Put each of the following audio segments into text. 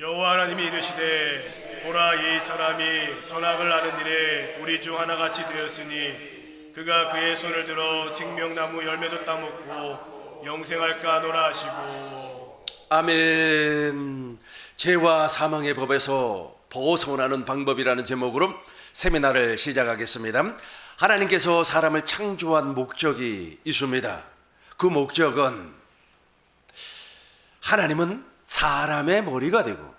여호와 하나님이 이르시되 보라 이 사람이 선악을 아는 일에 우리 중 하나같이 되었으니 그가 그의 손을 들어 생명나무 열매도 따먹고 영생할까 하노라 하시고. 아멘. 죄와 사망의 법에서 벗어나는 방법이라는 제목으로 세미나를 시작하겠습니다. 하나님께서 사람을 창조한 목적이 있습니다. 그 목적은 하나님은 사람의 머리가 되고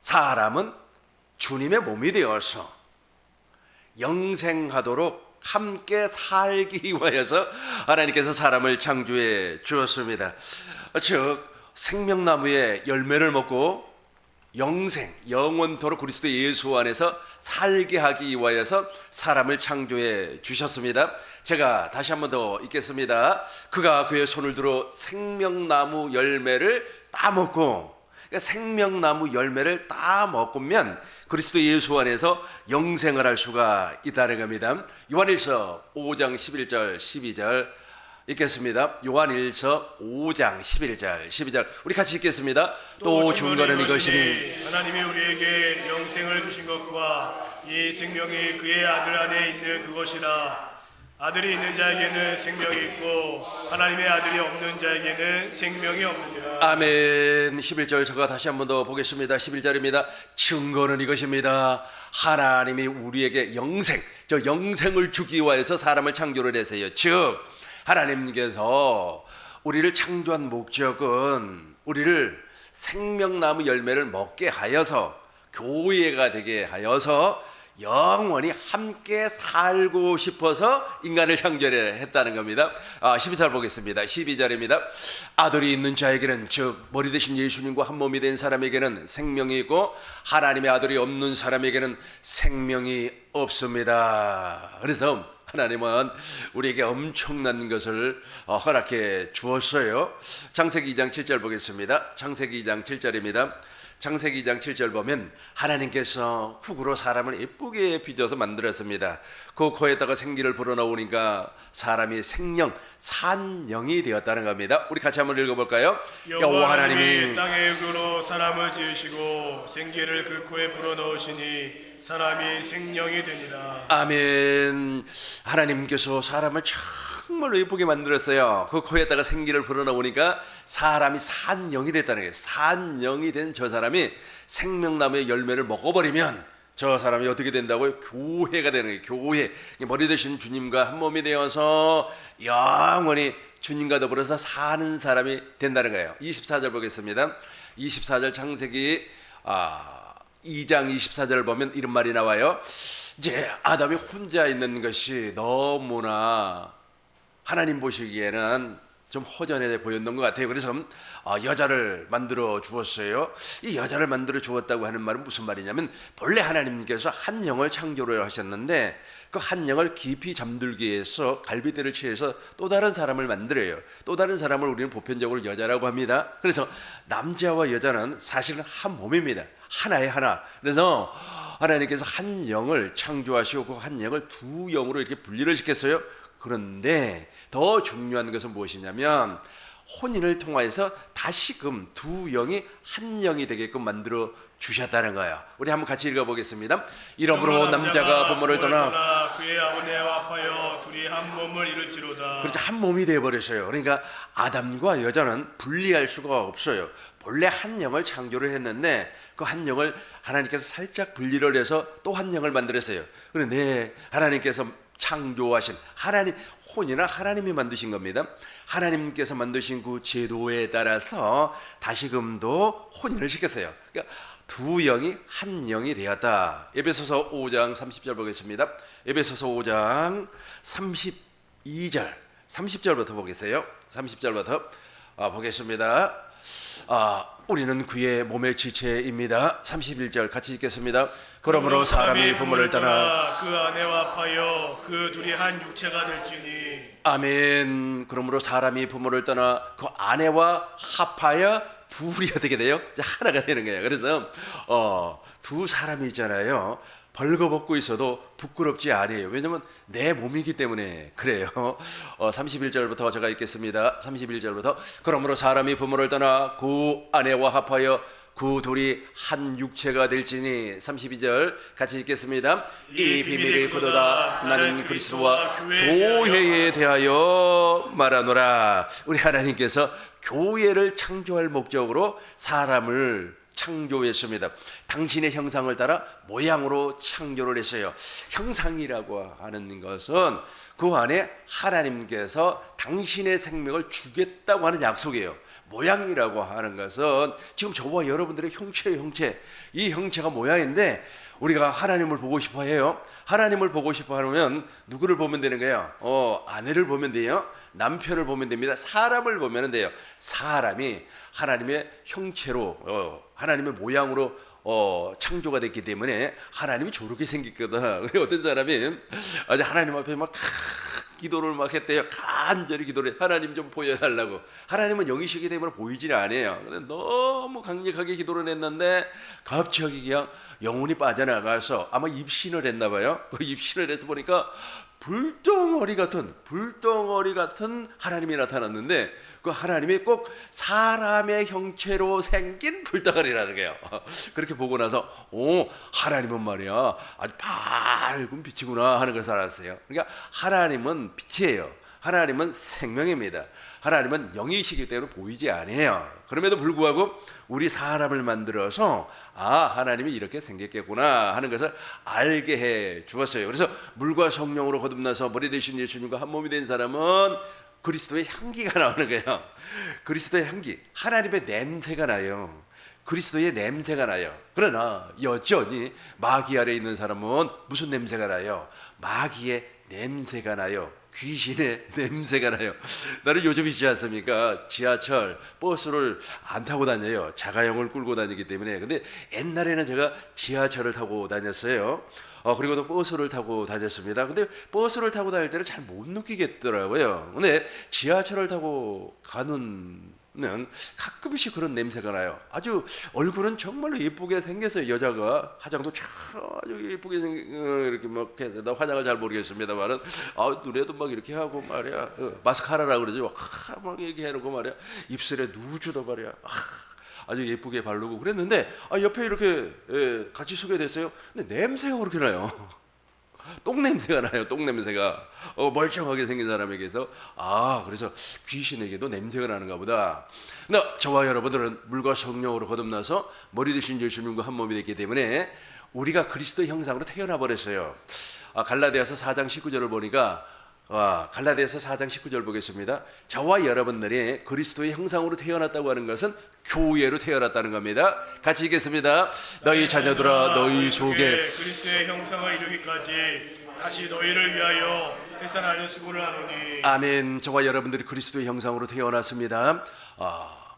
사람은 주님의 몸이 되어서 영생하도록 함께 살기 위하여서 하나님께서 사람을 창조해 주었습니다. 즉 생명나무의 열매를 먹고 영생, 영원토록 그리스도 예수 안에서 살게 하기 위하여서 사람을 창조해 주셨습니다. 제가 다시 한 번 더 읽겠습니다. 그가 그의 손을 들어 생명나무 열매를 따먹고, 그러니까 생명나무 열매를 따먹으면 그리스도 예수 안에서 영생을 할 수가 있다는 겁니다. 요한일서 5장 11절 12절 읽겠습니다. 요한일서 5장 11절 12절 우리 같이 읽겠습니다. 또 증거는 이것이니 하나님이 우리에게 영생을 주신 것과 이 생명이 그의 아들 안에 있는 그것이라. 아들이 있는 자에게는 생명이 있고 하나님의 아들이 없는 자에게는 생명이 없느니라. 아멘. 11절 제가 다시 한 번 더 보겠습니다. 11절입니다. 증거는 이것입니다. 하나님이 우리에게 영생을 주기 위해서 사람을 창조를 했어요. 즉 하나님께서 우리를 창조한 목적은 우리를 생명나무 열매를 먹게 하여서 교회가 되게 하여서 영원히 함께 살고 싶어서 인간을 창조했다는 겁니다. 12절 보겠습니다. 12절입니다. 아들이 있는 자에게는, 즉 머리 대신 예수님과 한 몸이 된 사람에게는 생명이 있고 하나님의 아들이 없는 사람에게는 생명이 없습니다. 그래서 하나님은 우리에게 엄청난 것을 허락해 주었어요. 창세기 2장 7절 보겠습니다. 창세기 2장 7절입니다. 창세기 2장 7절 보면 하나님께서 흙으로 사람을 예쁘게 빚어서 만들었습니다. 그 코에다가 생기를 불어넣으니까 사람이 산영이 되었다는 겁니다. 우리 같이 한번 읽어볼까요? 여호와 하나님이 땅의 흙으로 사람을 지으시고 생기를 그 코에 불어넣으시니 사람이 생명이 되니라. 아멘. 하나님께서 사람을 정말로 예쁘게 만들었어요. 그 코에다가 생기를 불어넣으니까 사람이 산영이 됐다는 거예요. 산영이 된 저 사람이 생명나무의 열매를 먹어버리면 저 사람이 어떻게 된다고요? 교회가 되는 거예요. 교회. 머리 대신 주님과 한 몸이 되어서 영원히 주님과 더불어서 사는 사람이 된다는 거예요. 24절 보겠습니다. 24절 창세기 2장 24절을 보면 이런 말이 나와요. 이제 아담이 혼자 있는 것이 너무나 하나님 보시기에는 좀 허전해 보였는 것 같아요. 그래서 여자를 만들어 주었어요. 이 여자를 만들어 주었다고 하는 말은 무슨 말이냐면 본래 하나님께서 한 영을 창조를 하셨는데 그 한 영을 깊이 잠들기 위해서 갈비대를 취해서 또 다른 사람을 만들어요. 또 다른 사람을 우리는 보편적으로 여자라고 합니다. 그래서 남자와 여자는 사실은 한 몸입니다. 하나의 하나. 그래서 하나님께서 한 영을 창조하시고 그 한 영을 두 영으로 이렇게 분리를 시켰어요. 그런데 더 중요한 것은 무엇이냐면 혼인을 통하여서 다시금 두 영이 한 영이 되게끔 만들어 주셨다는 거예요. 우리 한번 같이 읽어보겠습니다. 이러므로 남자가 부모를 떠나 그의 아버지와 합하여 둘이 한 몸을 이룰지로다. 그렇죠. 한 몸이 되어버렸어요. 그러니까 아담과 여자는 분리할 수가 없어요. 본래 한 영을 창조를 했는데 그 한 영을 하나님께서 살짝 분리를 해서 또 한 영을 만들었어요. 그런데 하나님께서 창조하신 하나님, 혼이나 하나님이 만드신 겁니다. 하나님께서 만드신 그 제도에 따라서 다시금도 혼인을 시켰어요. 그러니까 두 영이 한 영이 되었다. 에베소서 5장 30절 보겠습니다. 에베소서 5장 32절 30절부터 보겠어요. 30절부터 보겠습니다. 우리는 그의 몸의 지체입니다. 31절 같이 읽겠습니다. 그러므로 사람이 부모를 떠나 그 아내와 합하여 그 둘이 한 육체가 될지니. 아멘. 그러므로 사람이 부모를 떠나 그 아내와 합하여 둘이 어떻게 돼요? 하나가 되는 거예요. 그래서 두 사람이 있잖아요. 벌거벗고 있어도 부끄럽지 아니에요. 왜냐하면 내 몸이기 때문에 그래요. 31절부터 제가 읽겠습니다. 31절부터 그러므로 사람이 부모를 떠나 그 아내와 합하여 그 둘이 한 육체가 될지니. 32절 같이 읽겠습니다. 이 비밀이 고도다. 나는 그리스도와 교회에 대하여 말하노라. 우리 하나님께서 교회를 창조할 목적으로 사람을 창조했습니다. 당신의 형상을 따라 모양으로 창조를 했어요. 형상이라고 하는 것은 그 안에 하나님께서 당신의 생명을 주겠다고 하는 약속이에요. 모양이라고 하는 것은 지금 저와 여러분들의 형체예요. 형체. 이 형체가 모양인데 우리가 하나님을 보고 싶어 해요. 하나님을 보고 싶어 하면 누구를 보면 되는 거예요? 아내를 보면 돼요. 남편을 보면 됩니다. 사람을 보면 돼요. 사람이 하나님의 형체로 하나님의 모양으로 창조가 됐기 때문에 하나님이 저렇게 생겼거든. 어떤 사람이 아주 하나님 앞에 막 기도를 막 했대요. 간절히 기도를 해. 하나님 좀 보여달라고. 하나님은 영이시기 때문에 보이지는 않아요. 근데 너무 강력하게 기도를 했는데 갑자기 그냥 영혼이 빠져나가서 아마 입신을 했나 봐요. 그 입신을 해서 보니까 불덩어리 같은 하나님이 나타났는데 그 하나님이 꼭 사람의 형체로 생긴 불덩어리라는 거예요. 그렇게 보고 나서 하나님은 말이야 아주 밝은 빛이구나 하는 것을 알았어요. 그러니까 하나님은 빛이에요. 하나님은 생명입니다. 하나님은 영이시기 때문에 보이지 않아요. 그럼에도 불구하고 우리 사람을 만들어서 하나님이 이렇게 생겼겠구나 하는 것을 알게 해 주었어요. 그래서 물과 성령으로 거듭나서 머리 되신 예수님과 한 몸이 된 사람은 그리스도의 향기가 나오는 거예요. 그리스도의 향기, 하나님의 냄새가 나요. 그리스도의 냄새가 나요. 그러나 여전히 마귀 아래에 있는 사람은 무슨 냄새가 나요? 마귀의 냄새가 나요. 귀신의 냄새가 나요. 나는 요즘 있지 않습니까? 지하철, 버스를 안 타고 다녀요. 자가용을 끌고 다니기 때문에. 근데 옛날에는 제가 지하철을 타고 다녔어요. 그리고 또 버스를 타고 다녔습니다. 근데 버스를 타고 다닐 때는 잘 못 느끼겠더라고요. 근데 지하철을 타고 가는 가끔씩 그런 냄새가 나요. 아주 얼굴은 정말로 예쁘게 생겼어요. 여자가 화장도 아주 예쁘게 이렇게 막 해서 나 화장을 잘 모르겠습니다만은 눈에도 막 이렇게 하고 말이야 마스카라라 그러죠. 막 이렇게 해놓고 말이야 입술에 누주도 말이야 아주 예쁘게 바르고 그랬는데 옆에 이렇게 같이 서게 됐어요. 근데 냄새가 그렇게 나요. 똥냄새가 나요. 똥냄새가 멀쩡하게 생긴 사람에게서 그래서 귀신에게도 냄새가 나는가 보다. 근데 저와 여러분들은 물과 성령으로 거듭나서 머리 되신 예수님과 한 몸이 됐기 때문에 우리가 그리스도 형상으로 태어나 버렸어요. 갈라디아서 4장 19절을 보니까 갈라디아서 4장 19절 보겠습니다. 저와 여러분들이 그리스도의 형상으로 태어났다고 하는 것은 교회로 태어났다는 겁니다. 같이 읽겠습니다. 너희 자녀들아 너희 속에 그리스도의 형상을 이루기까지 다시 너희를 위하여 해산하는 수고를 하노니. 아멘. 저와 여러분들이 그리스도의 형상으로 태어났습니다.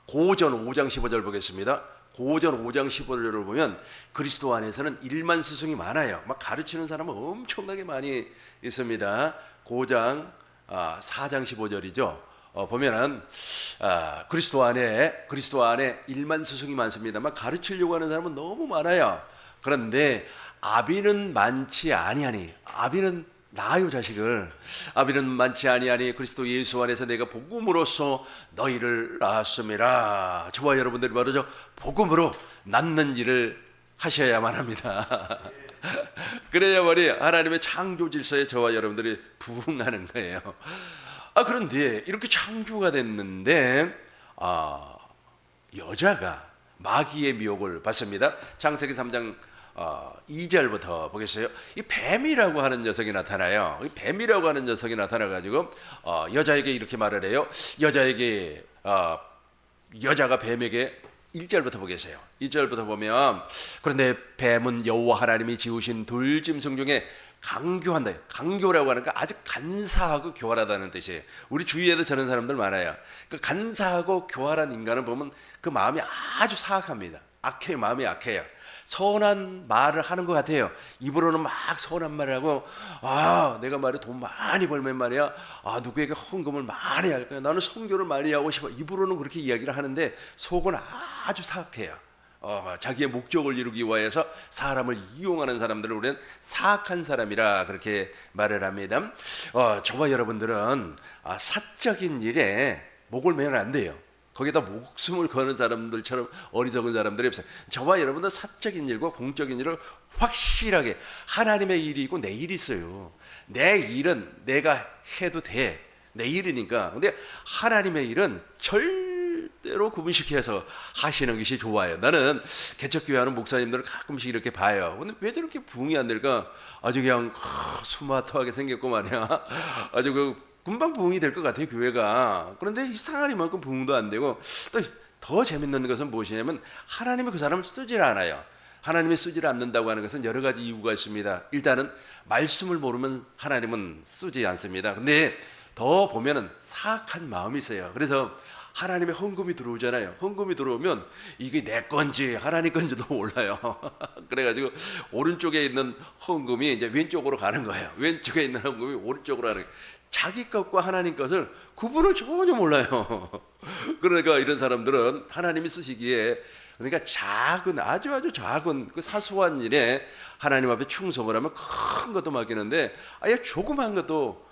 고전 5장 15절 보겠습니다. 고전 5장 15절을 보면 그리스도 안에서는 일만 스승이 많아요. 막 가르치는 사람은 엄청나게 많이 있습니다. 고장 4장 15절이죠. 보면은 그리스도 안에 일만 스승이 많습니다. 막 가르치려고 하는 사람은 너무 많아요. 그런데 아비는 많지 아니하니 아비는 낳아요 자식을. 아비는 많지 아니하니 그리스도 예수 안에서 내가 복음으로써 너희를 낳았음이라. 저와 여러분들이 말이죠. 복음으로 낳는 일을 하셔야만 합니다. 그래야만이 하나님의 창조 질서에 저와 여러분들이 부응하는 거예요. 그런데 이렇게 창조가 됐는데 여자가 마귀의 미혹을 받습니다. 창세기 3장 2절부터 보겠어요. 이 뱀이라고 하는 녀석이 나타나요. 이 뱀이라고 하는 녀석이 나타나가지고 여자에게 이렇게 말을 해요. 여자가 뱀에게 1절부터 보겠어요. 1절부터 보면 그런데 뱀은 여호와 하나님이 지으신 들짐승 중에 강교한다. 강교라고 하는 거 아주 간사하고 교활하다는 뜻이에요. 우리 주위에도 저런 사람들 많아요. 그 간사하고 교활한 인간을 보면 그 마음이 아주 사악합니다. 악해요. 마음이 악해요. 선한 말을 하는 것 같아요. 입으로는 막 선한 말을 하고 내가 말이야 돈 많이 벌면 말이야 누구에게 헌금을 많이 할 거야. 나는 선교를 많이 하고 싶어. 입으로는 그렇게 이야기를 하는데 속은 아주 사악해요. 자기의 목적을 이루기 위해서 사람을 이용하는 사람들을 우리는 사악한 사람이라 그렇게 말을 합니다. 저와 여러분들은 사적인 일에 목을 매면 안 돼요. 거기다 목숨을 거는 사람들처럼 어리석은 사람들이 없어요. 저와 여러분들 사적인 일과 공적인 일을 확실하게 하나님의 일이고 내 일이 있어요. 내 일은 내가 해도 돼. 내 일이니까. 근데 하나님의 일은 절대로 구분시켜서 하시는 것이 좋아요. 나는 개척교회 하는 목사님들을 가끔씩 이렇게 봐요. 근데 왜 저렇게 부흥이 안 될까? 아주 그냥 스마트하게 생겼고 말이야. 아주 금방 부흥이 될 것 같아요, 교회가. 그런데 이상하리만큼 부흥도 안 되고, 또 더 재밌는 것은 무엇이냐면 하나님이 그 사람을 쓰질 않아요. 하나님이 쓰질 않는다고 하는 것은 여러 가지 이유가 있습니다. 일단은 말씀을 모르면 하나님은 쓰지 않습니다. 근데 더 보면은 사악한 마음이 있어요. 그래서 하나님의 헌금이 들어오잖아요. 헌금이 들어오면 이게 내 건지 하나님 건지도 몰라요. 그래가지고 오른쪽에 있는 헌금이 이제 왼쪽으로 가는 거예요. 왼쪽에 있는 헌금이 오른쪽으로 가는 거예요. 자기 것과 하나님 것을 구분을 전혀 몰라요. 그러니까 이런 사람들은 하나님이 쓰시기에 그러니까 작은 아주 작은 그 사소한 일에 하나님 앞에 충성을 하면 큰 것도 맡기는데 아예 조그만 것도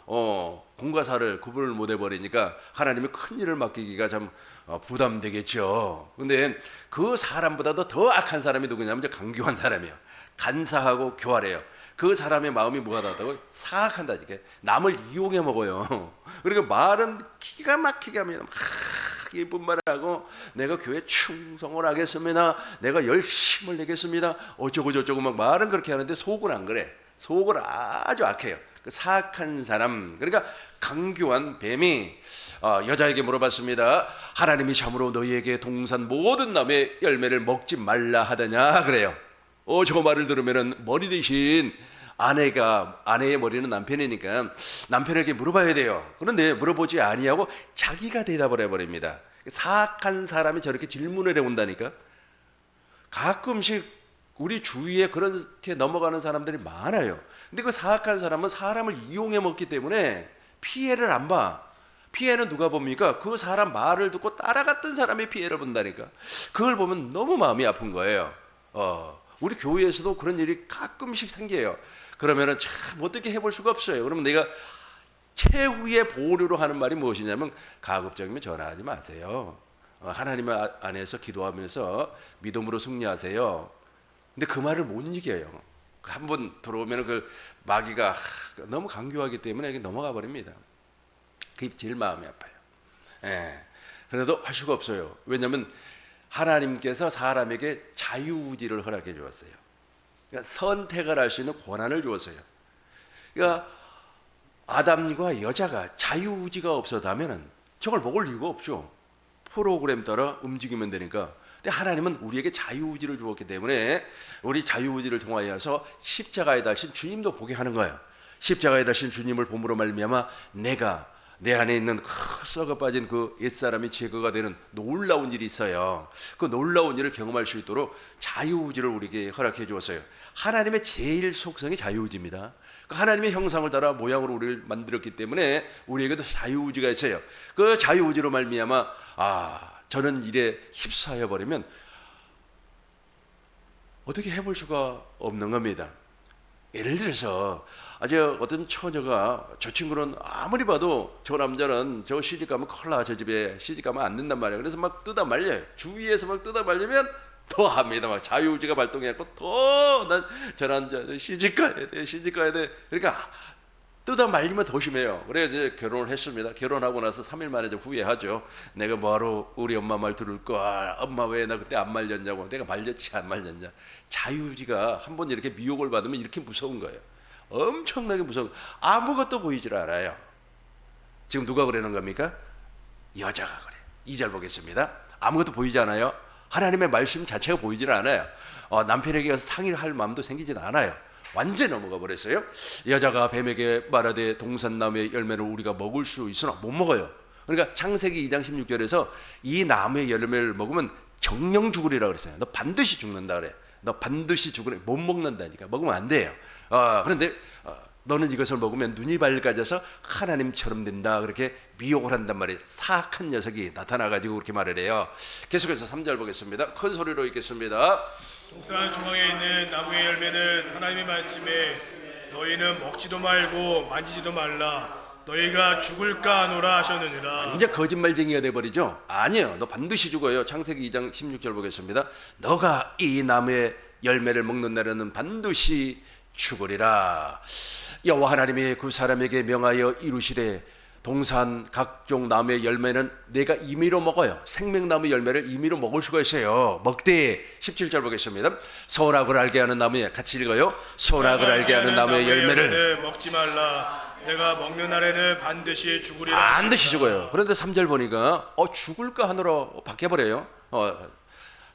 공과 사를 구분을 못 해버리니까 하나님이 큰 일을 맡기기가 참 부담되겠죠. 근데 그 사람보다도 더 악한 사람이 누구냐면 이제 강교한 사람이에요. 간사하고 교활해요. 그 사람의 마음이 뭐가 다르다고? 사악한다니까. 남을 이용해 먹어요. 그리고 말은 기가 막히게 하면 막 예쁜 말을 하고 내가 교회 충성을 하겠습니다. 내가 열심을 내겠습니다. 어쩌고 저쩌고 막 말은 그렇게 하는데 속은 안 그래. 속은 아주 악해요. 그 사악한 사람. 그러니까 강교한 뱀이 여자에게 물어봤습니다. 하나님이 참으로 너희에게 동산 모든 나무의 열매를 먹지 말라 하더냐 그래요. 저 말을 들으면은 머리 대신 아내의 머리는 남편이니까 남편에게 물어봐야 돼요. 그런데 물어보지 아니하고 자기가 대답을 해버립니다. 사악한 사람이 저렇게 질문을 해온다니까. 가끔씩 우리 주위에 그렇게 넘어가는 사람들이 많아요. 근데 그 사악한 사람은 사람을 이용해 먹기 때문에 피해를 안 봐. 피해는 누가 봅니까? 그 사람 말을 듣고 따라갔던 사람이 피해를 본다니까. 그걸 보면 너무 마음이 아픈 거예요. 우리 교회에서도 그런 일이 가끔씩 생겨요. 그러면은 참 어떻게 해볼 수가 없어요. 그러면 내가 최후의 보류로 하는 말이 무엇이냐면 가급적이면 전화하지 마세요. 하나님 안에서 기도하면서 믿음으로 승리하세요. 근데 그 말을 못 이겨요. 한번 들어오면 그 마귀가 너무 강교하기 때문에 이게 넘어가 버립니다. 그게 제일 마음이 아파요. 그래도 할 수가 없어요. 왜냐하면 하나님께서 사람에게 자유의지를 허락해 주었어요. 그러니까 선택을 할 수 있는 권한을 주었어요. 그러니까 아담과 여자가 자유의지가 없었다면 저걸 먹을 이유가 없죠. 프로그램 따라 움직이면 되니까. 근데 하나님은 우리에게 자유의지를 주었기 때문에 우리 자유의지를 통하여서 십자가에 달신 주님도 보게 하는 거예요. 십자가에 달신 주님을 봄으로 말미암아 내가 내 안에 있는 썩어 빠진 그 옛사람이 제거가 되는 놀라운 일이 있어요. 그 놀라운 일을 경험할 수 있도록 자유의지를 우리에게 허락해 주었어요. 하나님의 제일 속성이 자유의지입니다. 그 하나님의 형상을 따라 모양으로 우리를 만들었기 때문에 우리에게도 자유의지가 있어요. 그 자유의지로 말미암아 저는 일에 휩싸여 버리면 어떻게 해볼 수가 없는 겁니다. 예를 들어서 아주 어떤 처녀가 저 친구는 아무리 봐도 저 남자는 저 시집가면 콜라 저 집에 시집가면 안 된단 말이에요. 그래서 막 뜯어 말려요. 주위에서 막 뜯어 말리면 더 합니다. 막 자유의지가 발동해갖고 더 난 저 남자 시집가야 돼. 그러니까 뜯어 말리면 더 심해요. 그래서 이제 결혼을 했습니다. 결혼하고 나서 3일 만에 좀 후회하죠. 내가 뭐하러 우리 엄마 말 들을 걸. 엄마 왜 나 그때 안 말렸냐고. 내가 말렸지 안 말렸냐. 자유의지가 한번 이렇게 미혹을 받으면 이렇게 무서운 거예요. 엄청나게 무서운 거예요. 아무것도 보이질 않아요. 지금 누가 그러는 겁니까? 여자가 그래. 2절 보겠습니다. 아무것도 보이지 않아요. 하나님의 말씀 자체가 보이질 않아요. 남편에게 가서 상의를 할 마음도 생기진 않아요. 완전히 넘어가 버렸어요. 여자가 뱀에게 말하되 동산나무의 열매를 우리가 먹을 수 있으나 못 먹어요. 그러니까 창세기 2장 16절에서 이 나무의 열매를 먹으면 정령 죽으리라 그랬어요. 너 반드시 죽는다 그래. 너 반드시 죽으래. 못 먹는다니까. 먹으면 안 돼요. 그런데 너는 이것을 먹으면 눈이 밝아져서 하나님처럼 된다. 그렇게 미혹을 한단 말이에요. 사악한 녀석이 나타나가지고 그렇게 말을 해요. 계속해서 3절 보겠습니다. 큰 소리로 읽겠습니다. 동산 중앙에 있는 나무의 열매는 하나님의 말씀에 너희는 먹지도 말고 만지지도 말라. 너희가 죽을까 하노라 하셨느니라. 완전 거짓말쟁이가 돼버리죠. 아니요, 너 반드시 죽어요. 창세기 2장 16절 보겠습니다. 너가 이 나무의 열매를 먹는 날에는 반드시 죽으리라. 여호와 하나님이 그 사람에게 명하여 이루시되 동산 각종 나무의 열매는 내가 임의로 먹어요. 생명나무 열매를 임의로 먹을 수가 있어요. 먹되 17절 보겠습니다. 선악을 알게 하는 나무에, 같이 읽어요. 선악을 알게 하는 나무의 열매를 먹지 말라. 내가 먹는 날에는 반드시 죽으리라. 반드시 죽어요. 그런데 3절 보니까 죽을까 하느라 바뀌어버려요.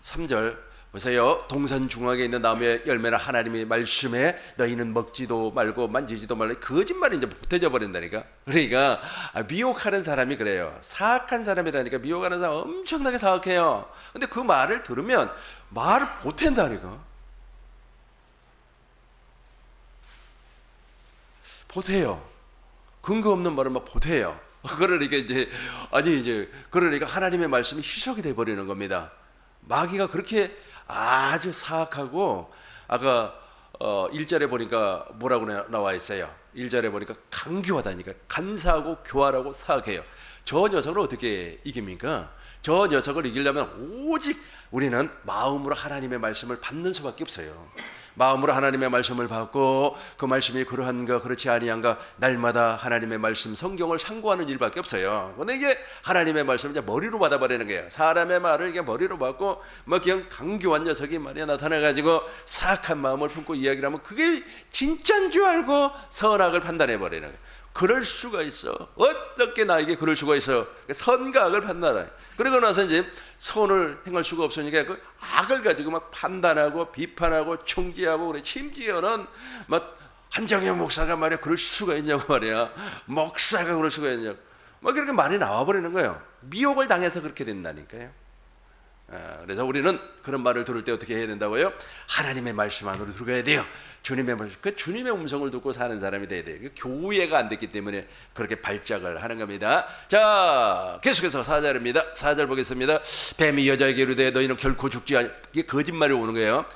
3절 보세요. 동산 중앙에 있는 나무의 열매는 하나님의 말씀에 너희는 먹지도 말고 만지지도 말라. 거짓말이 이제 보태져 버린다니까. 그러니까 미혹하는 사람이 그래요. 사악한 사람이라니까. 미혹하는 사람 엄청나게 사악해요. 근데 그 말을 들으면 말을 보탠다니까. 보태요. 근거 없는 말을 막 보태요. 그러니까 그러니까 하나님의 말씀이 희석이 돼 버리는 겁니다. 마귀가 그렇게 아주 사악하고, 아까 1절에 보니까 뭐라고 나와 있어요. 1절에 보니까 강교하다니까. 간사하고 교활하고 사악해요. 저 녀석을 어떻게 이깁니까? 저 녀석을 이기려면 오직 우리는 마음으로 하나님의 말씀을 받는 수밖에 없어요. 마음으로 하나님의 말씀을 받고 그 말씀이 그러한가 그렇지 아니한가 날마다 하나님의 말씀 성경을 상고하는 일밖에 없어요. 근데 이게 하나님의 말씀을 이제 머리로 받아버리는 거예요. 사람의 말을 이게 머리로 받고 뭐 그냥 강교한 녀석이 말이야 나타나가지고 사악한 마음을 품고 이야기를 하면 그게 진짜인 줄 알고 선악을 판단해버리는 거예요. 그럴 수가 있어. 어떻게 나에게 그럴 수가 있어. 선과 악을 판단해. 그러고 나서 이제 선을 행할 수가 없으니까 그 악을 가지고 막 판단하고 비판하고 총지하고 그래. 심지어는 막 한정현 목사가 말이야 그럴 수가 있냐고 말이야. 목사가 그럴 수가 있냐고. 막 그렇게 말이 나와버리는 거예요. 미혹을 당해서 그렇게 된다니까요. 그래서 우리는 그런 말을 들을 때 어떻게 해야 된다고요? 하나님의 말씀 안으로 들어가야 돼요. 주님의 말씀, 그 주님의 음성을 듣고 사는 사람이 돼야 돼요. 교회가 안 됐기 때문에 그렇게 발작을 하는 겁니다. 자, 계속해서 4절입니다. 4절 보겠습니다. 뱀이 여자에게 이르되 너희는 결코 죽지 않. 이게 거짓말이 오는 거예요.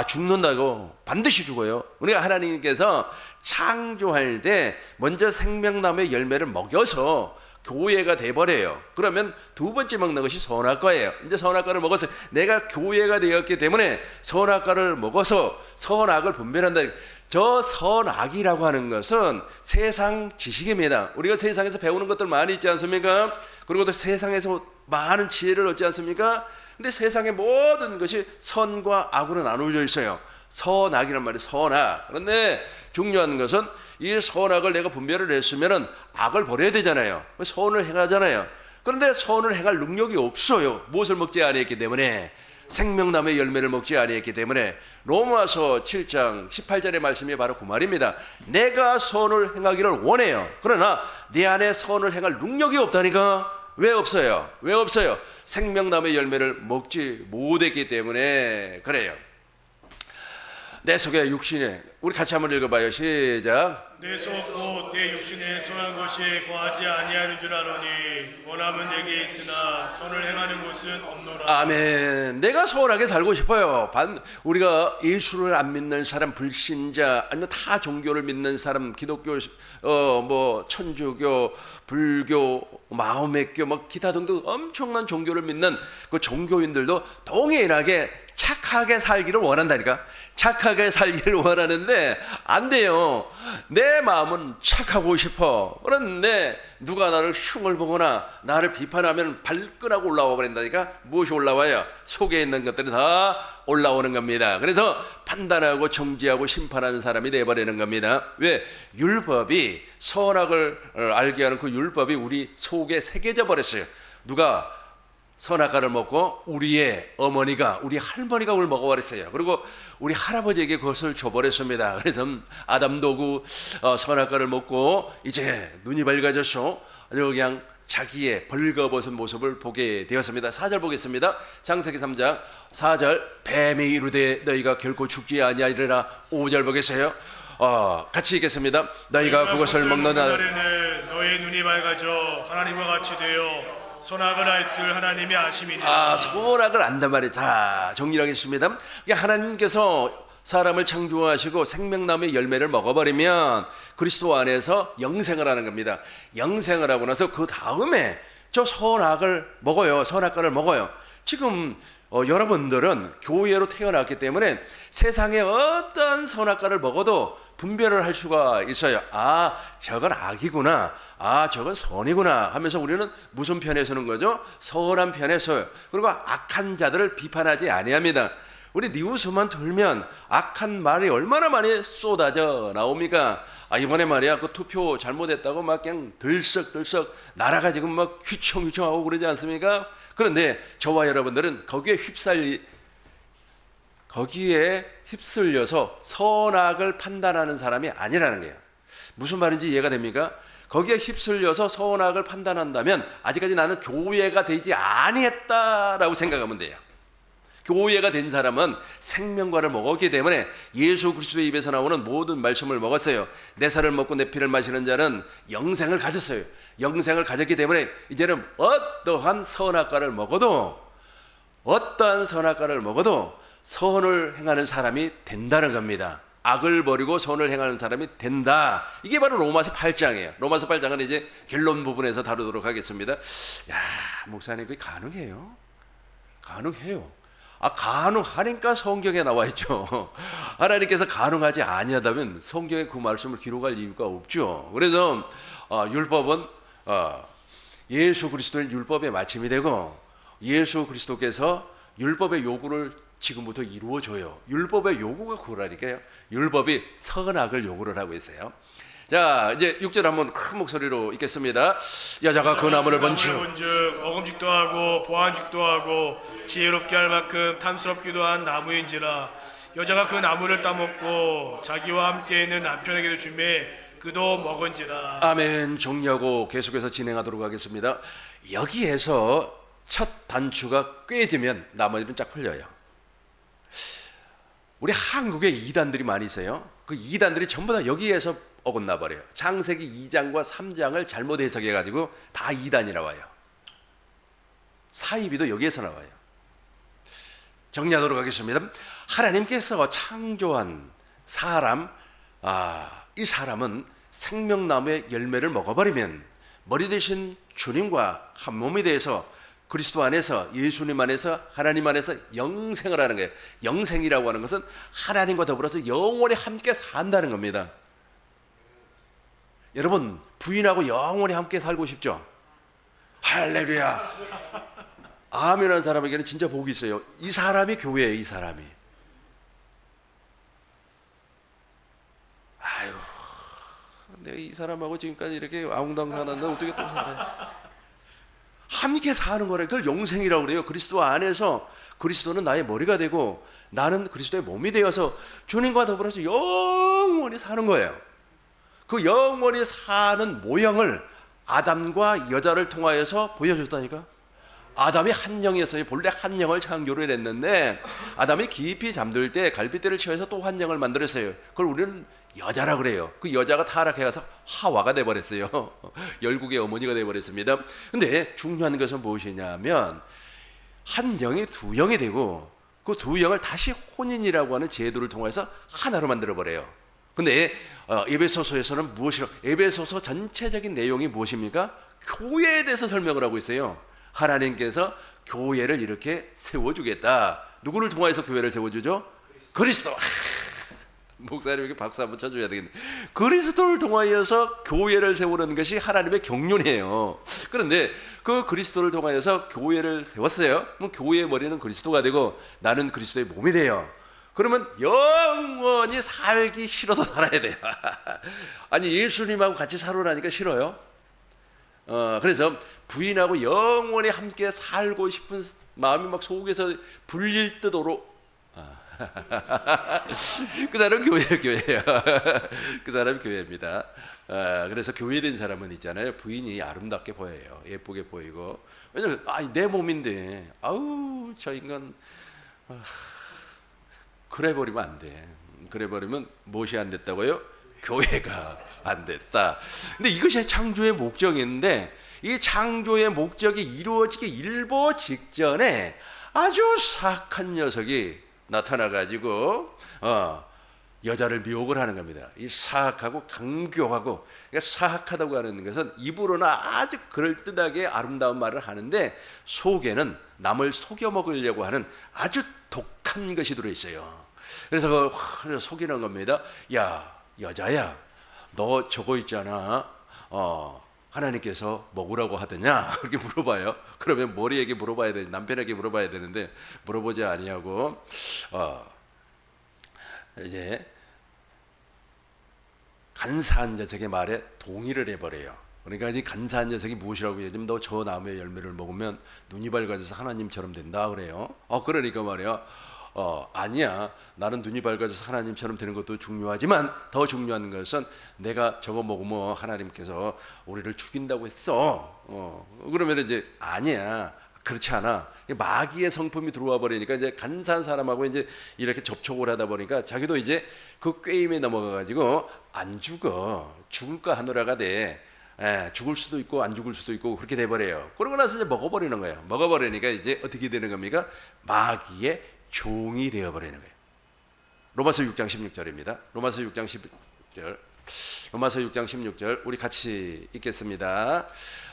죽는다고. 반드시 죽어요. 우리가 하나님께서 창조할 때 먼저 생명나무의 열매를 먹여서 교회가 돼버려요. 그러면 두 번째 먹는 것이 선악과예요. 이제 선악과를 먹어서 내가 교회가 되었기 때문에 선악과를 먹어서 선악을 분별한다. 저 선악이라고 하는 것은 세상 지식입니다. 우리가 세상에서 배우는 것들 많이 있지 않습니까? 그리고 또 세상에서 많은 지혜를 얻지 않습니까? 근데 세상의 모든 것이 선과 악으로 나누어져 있어요. 선악이란 말이 선악. 그런데 중요한 것은 이 선악을 내가 분별을 했으면은 악을 버려야 되잖아요. 선을 행하잖아요. 그런데 선을 행할 능력이 없어요. 무엇을 먹지 아니했기 때문에. 생명나무의 열매를 먹지 아니했기 때문에. 로마서 7장 18절의 말씀이 바로 그 말입니다. 내가 선을 행하기를 원해요. 그러나 내 안에 선을 행할 능력이 없다니까. 왜 없어요? 왜 없어요? 생명나무의 열매를 먹지 못했기 때문에 그래요. 내 속에 육신에, 우리 같이 한번 읽어봐요. 시작. 내 속 곧 내 육신에 선한 것이 거하지 아니하는 줄 아노니 원함은 내게 있으나 선을 행하는 것은 없노라. 아멘. 내가 선하게 살고 싶어요. 우리가 예수를 안 믿는 사람, 불신자, 아니면 타 종교를 믿는 사람, 기독교, 천주교, 불교, 마호메교, 기타 등등 엄청난 종교를 믿는 그 종교인들도 동일하게 착하게 살기를 원한다니까. 착하게 살기를 원하는데 안 돼요. 내 마음은 착하고 싶어. 그런데 누가 나를 흉을 보거나 나를 비판하면 발끈하고 올라와 버린다니까. 무엇이 올라와요? 속에 있는 것들이 다 올라오는 겁니다. 그래서 판단하고 정지하고 심판하는 사람이 돼버리는 겁니다. 왜? 율법이, 선악을 알게 하는 그 율법이 우리 속에 새겨져 버렸어요. 누가 선악과를 먹고 우리의 어머니가, 우리 할머니가 그걸 먹어버렸어요. 그리고 우리 할아버지에게 그것을 줘버렸습니다. 그래서 아담도 그 선악과를 먹고 이제 눈이 밝아져서 아주 그냥 자기의 벌거벗은 모습을 보게 되었습니다. 4절 보겠습니다. 창세기 3장 4절. 뱀이 이르되 너희가 결코 죽지 아니하리라. 5절 보겠어요. 같이 읽겠습니다. 너희가 그것을 먹는 날에는 너의 눈이 밝아져 하나님과 같이 되어 선악을 알 줄 하나님이 아심이니라. 선악을 안단 말이에요. 자, 정리하겠습니다. 하나님께서 사람을 창조하시고 생명나무의 열매를 먹어버리면 그리스도 안에서 영생을 하는 겁니다. 영생을 하고 나서 그 다음에 저 선악을 먹어요. 선악과를 먹어요. 지금 여러분들은 교회로 태어났기 때문에 세상에 어떤 선악과를 먹어도 분별을 할 수가 있어요. 아, 저건 악이구나. 아, 저건 선이구나 하면서 우리는 무슨 편에 서는 거죠? 선한 편에 서요. 그리고 악한 자들을 비판하지 아니합니다. 우리 뉴스만 들면 악한 말이 얼마나 많이 쏟아져 나옵니까? 아, 이번에 말이야 그 투표 잘못했다고 막 그냥 들썩들썩 나라가 지금 막 휘청휘청하고 그러지 않습니까? 그런데 저와 여러분들은 거기에 휩쓸려서 선악을 판단하는 사람이 아니라는 거예요. 무슨 말인지 이해가 됩니까? 거기에 휩쓸려서 선악을 판단한다면 아직까지 나는 교회가 되지 아니했다라고 생각하면 돼요. 교회가 된 사람은 생명과를 먹었기 때문에 예수 그리스도의 입에서 나오는 모든 말씀을 먹었어요. 내 살을 먹고 내 피를 마시는 자는 영생을 가졌어요. 영생을 가졌기 때문에 이제는 어떠한 선악과를 먹어도 선을 행하는 사람이 된다는 겁니다. 악을 버리고 선을 행하는 사람이 된다. 이게 바로 로마서 8장이에요. 로마서 8장은 이제 결론 부분에서 다루도록 하겠습니다. 야, 목사님 그게 가능해요? 가능해요. 아, 가능하니까 성경에 나와 있죠. 하나님께서 가능하지 아니하다면 성경에 그 말씀을 기록할 이유가 없죠. 그래서 율법은 예수 그리스도는 율법의 마침이 되고 예수 그리스도께서 율법의 요구를 지금부터 이루어줘요. 율법의 요구가 그거라니까요. 율법이 선악을 요구를 하고 있어요. 자, 이제 6절 한번 큰 목소리로 읽겠습니다. 여자가 그 나무를 본즉 먹음직도 하고 보안직도 하고 지혜롭게 할 만큼 탐스럽기도 한 나무인지라. 여자가 그 나무를 따먹고 자기와 함께 있는 남편에게도 주매 그도 먹은지라. 아멘. 정리하고 계속해서 진행하도록 하겠습니다. 여기에서 첫 단추가 꿰지면 나머지는 쫙 풀려요. 우리 한국에 이단들이 많이 있어요. 그 이단들이 전부 다 여기에서 어긋나 버려요. 창세기 2장과 3장을 잘못 해석해 가지고 다 이단이라 와요. 사이비도 여기에서 나와요. 정리하도록 하겠습니다. 하나님께서 창조한 사람, 이 사람은 생명나무의 열매를 먹어버리면 머리 대신 주님과 한 몸이 돼서 그리스도 안에서, 예수님 안에서, 하나님 안에서 영생을 하는 거예요. 영생이라고 하는 것은 하나님과 더불어서 영원히 함께 산다는 겁니다. 여러분, 부인하고 영원히 함께 살고 싶죠? 할렐루야. 아멘 하는 사람에게는 진짜 복이 있어요. 이 사람이 교회예요. 이 사람이. 아이고, 내가 이 사람하고 지금까지 이렇게 아웅다웅 살았는데 어떻게 또 살아요? 함께 사는 거래. 그걸 영생이라고 그래요. 그리스도 안에서 그리스도는 나의 머리가 되고 나는 그리스도의 몸이 되어서 주님과 더불어서 영원히 사는 거예요. 그 영원히 사는 모형을 아담과 여자를 통하여서 보여줬다니까. 아담이 한 영이었어요. 본래 한 영을 창조를 했는데 아담이 깊이 잠들 때 갈빗대를 치어서 또 한 영을 만들었어요. 그걸 우리는 여자라 그래요. 그 여자가 타락해가서 하와가 돼버렸어요. 열국의 어머니가 돼버렸습니다. 근데 중요한 것은 무엇이냐면 한 영이 두 영이 되고 그 두 영을 다시 혼인이라고 하는 제도를 통해서 하나로 만들어버려요. 근데 에베소서에서는 무엇이라고, 에베소서 전체적인 내용이 무엇입니까? 교회에 대해서 설명을 하고 있어요. 하나님께서 교회를 이렇게 세워주겠다. 누구를 통해서 교회를 세워주죠? 그리스도. 목사님에게 박수 한번 쳐줘야 되겠네. 그리스도를 통하여서 교회를 세우는 것이 하나님의 경륜이에요. 그런데 그 그리스도를 통하여서 교회를 세웠어요. 그럼 교회의 머리는 그리스도가 되고 나는 그리스도의 몸이 돼요. 그러면 영원히 살기 싫어도 살아야 돼요. 아니, 예수님하고 같이 살으라니까 싫어요? 그래서 부인하고 영원히 함께 살고 싶은 마음이 막 속에서 불릴 듯도록 그 사람 교회예요. 그 사람이 교회입니다. 그래서 교회된 사람은 있잖아요. 부인이 아름답게 보여요. 예쁘게 보이고. 왜냐면 내 몸인데 아우 저 인간 그래 버리면 안 돼. 그래 버리면 무엇이 안 됐다고요? 교회가 안 됐다. 근데 이것이 창조의 목적인데 이 창조의 목적이 이루어지기 일보 직전에 아주 사악한 녀석이 나타나 가지고 여자를 미혹을 하는 겁니다. 이 사악하고 강교하고, 그러니까 사악하다고 하는 것은 입으로는 아주 그럴듯하게 아름다운 말을 하는데 속에는 남을 속여 먹으려고 하는 아주 독한 것이 들어 있어요. 그래서 속이는 겁니다. 야, 여자야, 너 저거 있잖아. 하나님께서 먹으라고 하더냐? 그렇게 물어봐요. 그러면 머리에게 물어봐야 돼, 남편에게 물어봐야 되는데 물어보지 아니하고 이제 간사한 녀석의 말에 동의를 해버려요. 그러니까 이 간사한 녀석이 무엇이라고 해요? 너 저 나무의 열매를 먹으면 눈이 밝아져서 하나님처럼 된다 그래요. 그러니까 말이야. 아니야. 나는 눈이 밝아져서 하나님처럼 되는 것도 중요하지만 더 중요한 것은 내가 저거 먹으면 하나님께서 우리를 죽인다고 했어. 그러면 이제 아니야. 그렇지 않아. 마귀의 성품이 들어와 버리니까 이제 간사한 사람하고 이제 이렇게 접촉을 하다 보니까 자기도 이제 그 꾀임에 넘어가 가지고 안 죽어. 죽을까 하노라가 돼. 죽을 수도 있고 안 죽을 수도 있고 그렇게 돼 버려요. 그러고 나서 이제 먹어버리는 거예요. 먹어버리니까 이제 어떻게 되는 겁니까? 마귀의 종이 되어 버리는 거예요. 로마서 6장 16절입니다. 로마서 6장 16절 우리 같이 읽겠습니다.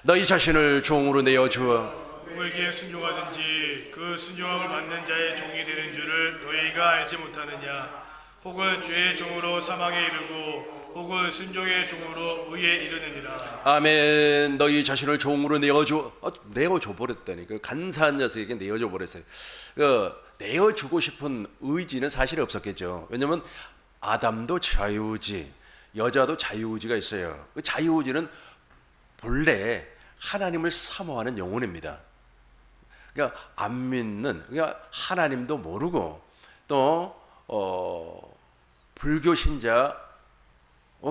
너희 자신을 종으로 내어 주어 누구에게 순종하든지 그 순종함을 받는 자의 종이 되는 줄을 너희가 알지 못하느냐? 혹은 죄의 종으로 사망에 이르고 혹은 순종의 종으로 의에 이르느니라. 아멘. 너희 자신을 종으로 내어줘 버렸다니까. 간사한 녀석에게 내어줘 버렸어요. 내어주고 싶은 의지는 사실 없었겠죠. 왜냐하면 아담도 자유의지, 여자도 자유의지가 있어요. 그 자유의지는 본래 하나님을 사모하는 영혼입니다. 그러니까 안 믿는, 그러니까 하나님도 모르고 또 불교 신자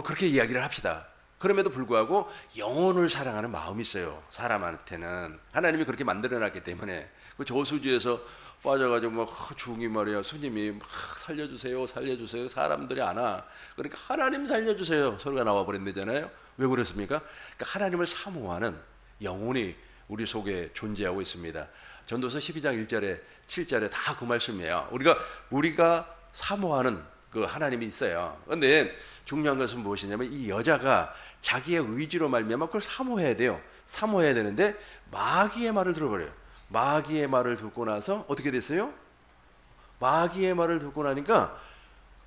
그렇게 이야기를 합시다. 그럼에도 불구하고 영혼을 사랑하는 마음이 있어요. 사람한테는 하나님이 그렇게 만들어놨기 때문에. 그 저수지에서 빠져가지고 막 중이 말이야, 스님이 막 살려주세요 사람들이 안 와. 그러니까 하나님 살려주세요 소리가 나와 버린다잖아요. 왜 그렇습니까? 그러니까 하나님을 사모하는 영혼이 우리 속에 존재하고 있습니다. 전도서 12장 1절에 7절에 다 그 말씀이에요. 우리가 사모하는 그 하나님이 있어요. 그런데 중요한 것은 무엇이냐면 이 여자가 자기의 의지로 말미암아 그걸 사모해야 돼요. 사모해야 되는데 마귀의 말을 들어버려요. 마귀의 말을 듣고 나서 어떻게 됐어요? 마귀의 말을 듣고 나니까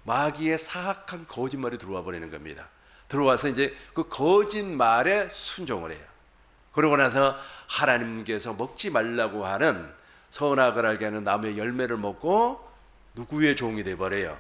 마귀의 사악한 거짓말이 들어와 버리는 겁니다. 들어와서 이제 그 거짓말에 순종을 해요. 그러고 나서 하나님께서 먹지 말라고 하는 선악을 알게 하는 나무의 열매를 먹고 누구의 종이 되어버려요?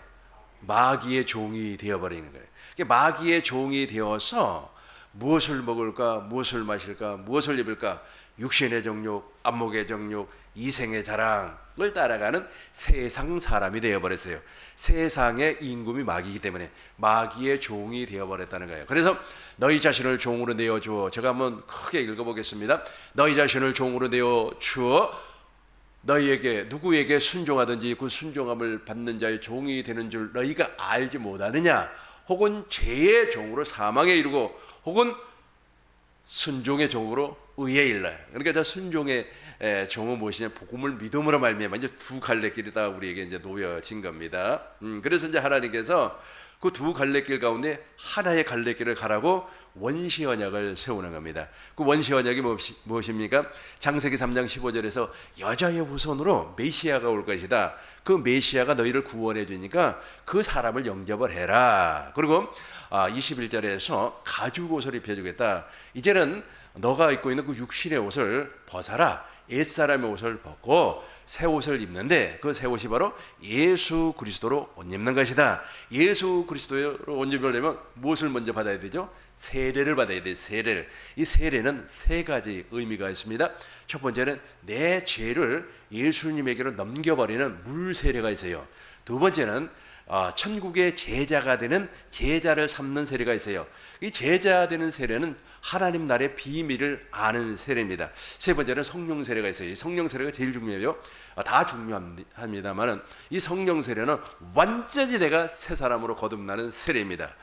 마귀의 종이 되어버리는 거예요. 마귀의 종이 되어서 무엇을 먹을까, 무엇을 마실까, 무엇을 입을까, 육신의 정욕, 안목의 정욕, 이생의 자랑을 따라가는 세상 사람이 되어버렸어요. 세상의 임금이 마귀이기 때문에 마귀의 종이 되어버렸다는 거예요. 그래서 너희 자신을 종으로 내어주어, 제가 한번 크게 읽어보겠습니다. 너희 자신을 종으로 내어주어 너희에게 누구에게 순종하든지 그 순종함을 받는 자의 종이 되는 줄 너희가 알지 못하느냐? 혹은 죄의 종으로 사망에 이르고 혹은 순종의 종으로 의에 이르러요. 그러니까 저 순종의 종은 무엇이냐? 복음을 믿음으로 말미암아 이제 두 갈래길이 다 우리에게 이제 놓여진 겁니다. 그래서 이제 하나님께서 그 두 갈래길 가운데 하나의 갈래길을 가라고 원시 언약을 세우는 겁니다. 그 원시 언약이 무엇입니까? 창세기 3장 15절에서 여자의 후손으로 메시아가 올 것이다. 그 메시아가 너희를 구원해 주니까 그 사람을 영접을 해라. 그리고 21절에서 가죽 옷을 입혀주겠다. 이제는 너가 입고 있는 그 육신의 옷을 벗어라. 옛사람의 옷을 벗고 새 옷을 입는데 그 새 옷이 바로 예수 그리스도로 옷 입는 것이다. 예수 그리스도로 옷 입으려면 무엇을 먼저 받아야 되죠? 세례를 받아야 돼요. 세례를. 이 세례는 세 가지 의미가 있습니다. 첫 번째는 내 죄를 예수님에게로 넘겨버리는 물 세례가 있어요. 두 번째는 천국의 제자가 되는 제자를 삼는 세례가 있어요. 이 제자 되는 세례는 하나님 나라의 비밀을 아는 세례입니다. 세 번째는 성령 세례가 있어요. 이 성령 세례가 제일 중요해요. 다 중요합니다만 이 성령 세례는 완전히 내가 새 사람으로 거듭나는 세례입니다.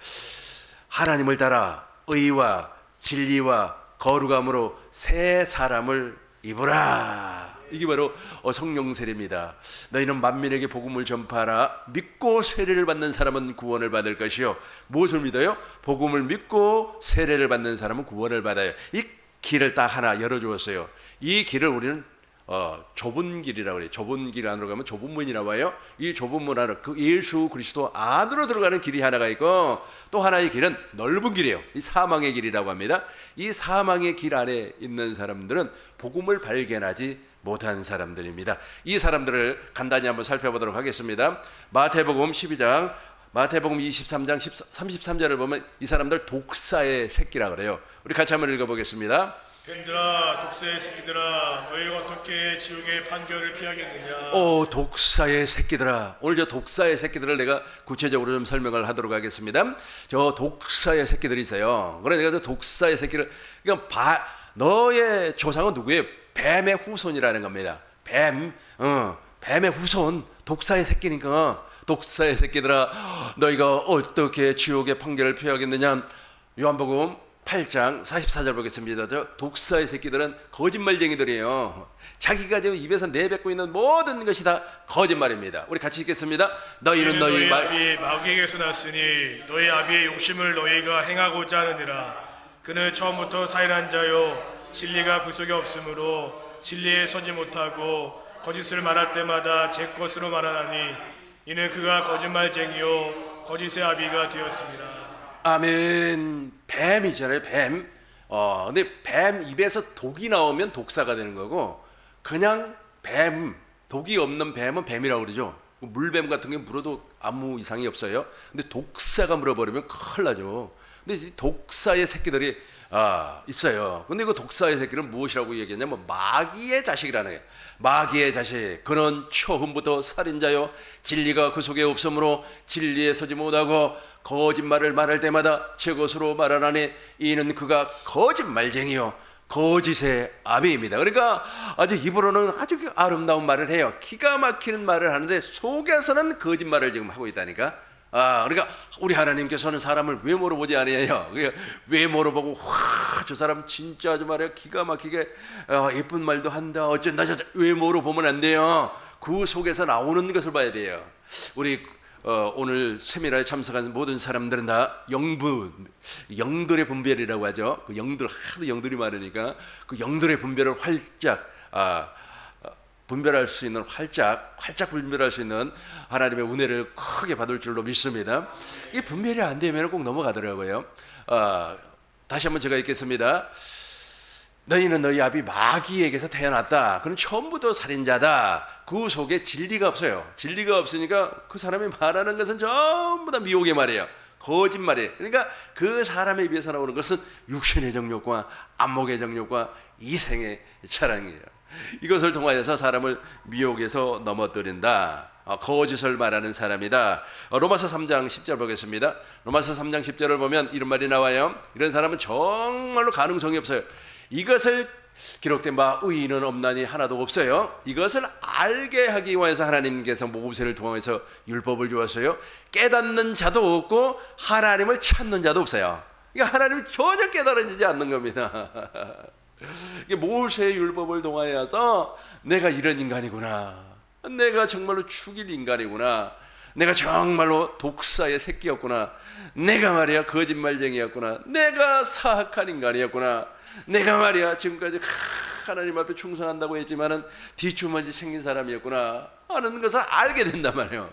하나님을 따라 의와 진리와 거룩함으로 새 사람을 입으라. 이게 바로 성령 세례입니다. 너희는 만민에게 복음을 전파하라. 믿고 세례를 받는 사람은 구원을 받을 것이요. 무엇을 믿어요? 복음을 믿고 세례를 받는 사람은 구원을 받아요. 이 길을 딱 하나 열어주었어요. 이 길을 우리는 좁은 길이라고 그래요. 좁은 길 안으로 가면 좁은 문이 나와요. 이 좁은 문 안으로 그 예수 그리스도 안으로 들어가는 길이 하나가 있고, 또 하나의 길은 넓은 길이에요. 이 사망의 길이라고 합니다. 이 사망의 길 안에 있는 사람들은 복음을 발견하지 못한 사람들입니다. 이 사람들을 간단히 한번 살펴보도록 하겠습니다. 마태복음 12장, 마태복음 23장 33절을 보면 이 사람들 독사의 새끼라 그래요. 우리 같이 한번 읽어보겠습니다. 뱀들아, 독사의 새끼들아, 너희가 어떻게 지옥의 판결을 피하겠느냐? 독사의 새끼들아. 오늘 저 독사의 새끼들을 내가 구체적으로 좀 설명을 하도록 하겠습니다. 저 독사의 새끼들이 있어요. 그러니까 저 독사의 새끼를, 그러니까 너의 조상은 누구예요? 뱀의 후손이라는 겁니다. 뱀의 후손, 독사의 새끼니까. 독사의 새끼들아, 너희가 어떻게 지옥의 판결을 피하겠느냐? 요한복음 8장 44절 보겠습니다. 저 독사의 새끼들은 거짓말쟁이들이에요. 자기가 지금 입에서 내뱉고 있는 모든 것이 다 거짓말입니다. 우리 같이 읽겠습니다. 너희는 너희 아비 마귀에게서 났으니 너희 아비의 욕심을 너희가 행하고자 하느니라. 그는 처음부터 사일한 자요 진리가 그 속에 없으므로 진리에 서지 못하고 거짓을 말할 때마다 제 것으로 말하나니 이는 그가 거짓말쟁이요 거짓의 아비가 되었습니다. 아멘. 뱀이잖아요. 뱀. 근데 뱀 입에서 독이 나오면 독사가 되는 거고, 그냥 독이 없는 뱀은 뱀이라고 그러죠. 물뱀 같은 게 물어도 아무 이상이 없어요. 근데 독사가 물어버리면 큰일 나죠. 근데 이 독사의 새끼들이 있어요. 근데 그 독사의 새끼는 무엇이라고 얘기했냐면 마귀의 자식이라는 거예요. 마귀의 자식. 그는 처음부터 살인자요 진리가 그 속에 없으므로 진리에 서지 못하고 거짓말을 말할 때마다 제 것으로 말하나니 이는 그가 거짓말쟁이요 거짓의 아비입니다. 그러니까 아주 입으로는 아주 아름다운 말을 해요. 기가 막히는 말을 하는데 속에서는 거짓말을 지금 하고 있다니까. 그러니까 우리 하나님께서는 사람을 외모로 보지 아니에요. 외모로 보고 저 사람 진짜 아주 말이야 기가 막히게 예쁜 말도 한다 어쩐다 저쩐다 외모로 보면 안 돼요. 그 속에서 나오는 것을 봐야 돼요. 우리 오늘 세미나에 참석한 모든 사람들은 다 영들의 분별이라고 하죠. 그 영들 하도 영들이 많으니까 그 영들의 분별을 활짝 분별할 수 있는 활짝 분별할 수 있는 하나님의 은혜를 크게 받을 줄로 믿습니다. 이 분별이 안 되면 꼭 넘어가더라고요. 다시 한번 제가 읽겠습니다. 너희는 너희 아비 마귀에게서 태어났다. 그는 처음부터 살인자다. 그 속에 진리가 없어요. 진리가 없으니까 그 사람이 말하는 것은 전부 다 미혹의 말이에요. 거짓말이에요. 그러니까 그 사람에 비해서 나오는 것은 육신의 정욕과 안목의 정욕과 이생의 자랑이에요. 이것을 통하여서 사람을 미혹에서 넘어뜨린다. 거짓을 말하는 사람이다. 로마서 3장 10절 보겠습니다. 로마서 3장 10절을 보면 이런 말이 나와요. 이런 사람은 정말로 가능성이 없어요. 이것을 기록된 바 의인은 없나니 하나도 없어요. 이것을 알게 하기 위해서 하나님께서 모세를 통해서 율법을 주었어요. 깨닫는 자도 없고 하나님을 찾는 자도 없어요. 그러니까 하나님이 전혀 깨달아지지 않는 겁니다. 모세의 율법을 통하여서 내가 이런 인간이구나, 내가 정말로 죽일 인간이구나, 내가 정말로 독사의 새끼였구나, 내가 말이야 거짓말쟁이였구나, 내가 사악한 인간이었구나, 내가 말이야 지금까지 하나님 앞에 충성한다고 했지만은 뒷주머니 챙긴 사람이었구나 하는 것을 알게 된단 말이에요.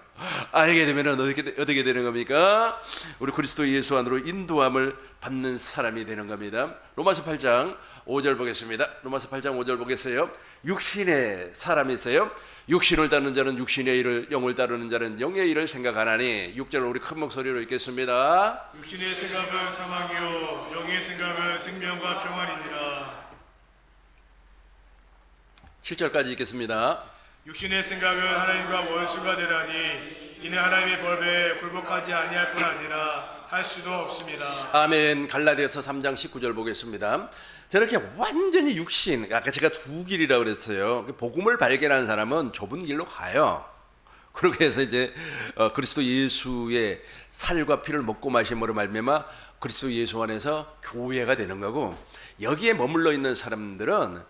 알게 되면 어떻게 되는 겁니까? 우리 그리스도 예수 안으로 인도함을 받는 사람이 되는 겁니다. 로마서 8장 5절 보겠습니다. 로마서 8장 5절 보겠어요. 육신의 사람이 있어요. 육신을 따르는 자는 육신의 일을, 영을 따르는 자는 영의 일을 생각하나니. 6절 우리 큰 목소리로 읽겠습니다. 육신의 생각은 사망이요 영의 생각은 생명과 평안이니라. 7절까지 읽겠습니다. 육신의 생각은 하나님과 원수가 되다니 이는 하나님의 법에 굴복하지 아니할 뿐 아니라 할 수도 없습니다. 아멘. 갈라디아서 3장 19절 보겠습니다. 저렇게 완전히 육신, 아까 제가 두 길이라고 그랬어요. 복음을 발견한 사람은 좁은 길로 가요. 그렇게 해서 이제 그리스도 예수의 살과 피를 먹고 마심으로 말미암아 그리스도 예수 안에서 교회가 되는 거고, 여기에 머물러 있는 사람들은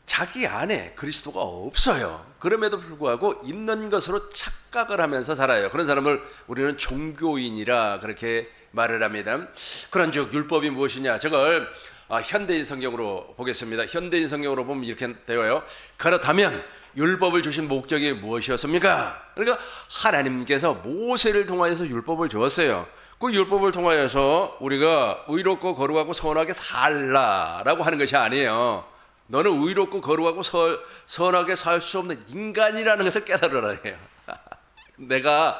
자기 안에 그리스도가 없어요. 그럼에도 불구하고 있는 것으로 착각을 하면서 살아요. 그런 사람을 우리는 종교인이라 그렇게 말을 합니다. 그런즉 율법이 무엇이냐? 저걸 현대인 성경으로 보겠습니다. 현대인 성경으로 보면 이렇게 되어요. 그렇다면 율법을 주신 목적이 무엇이었습니까? 그러니까 하나님께서 모세를 통하여서 율법을 주었어요. 그 율법을 통하여서 우리가 의롭고 거룩하고 선하게 살라라고 하는 것이 아니에요. 너는 의롭고 거룩하고 선하게 살 수 없는 인간이라는 것을 깨달으라 해요. 내가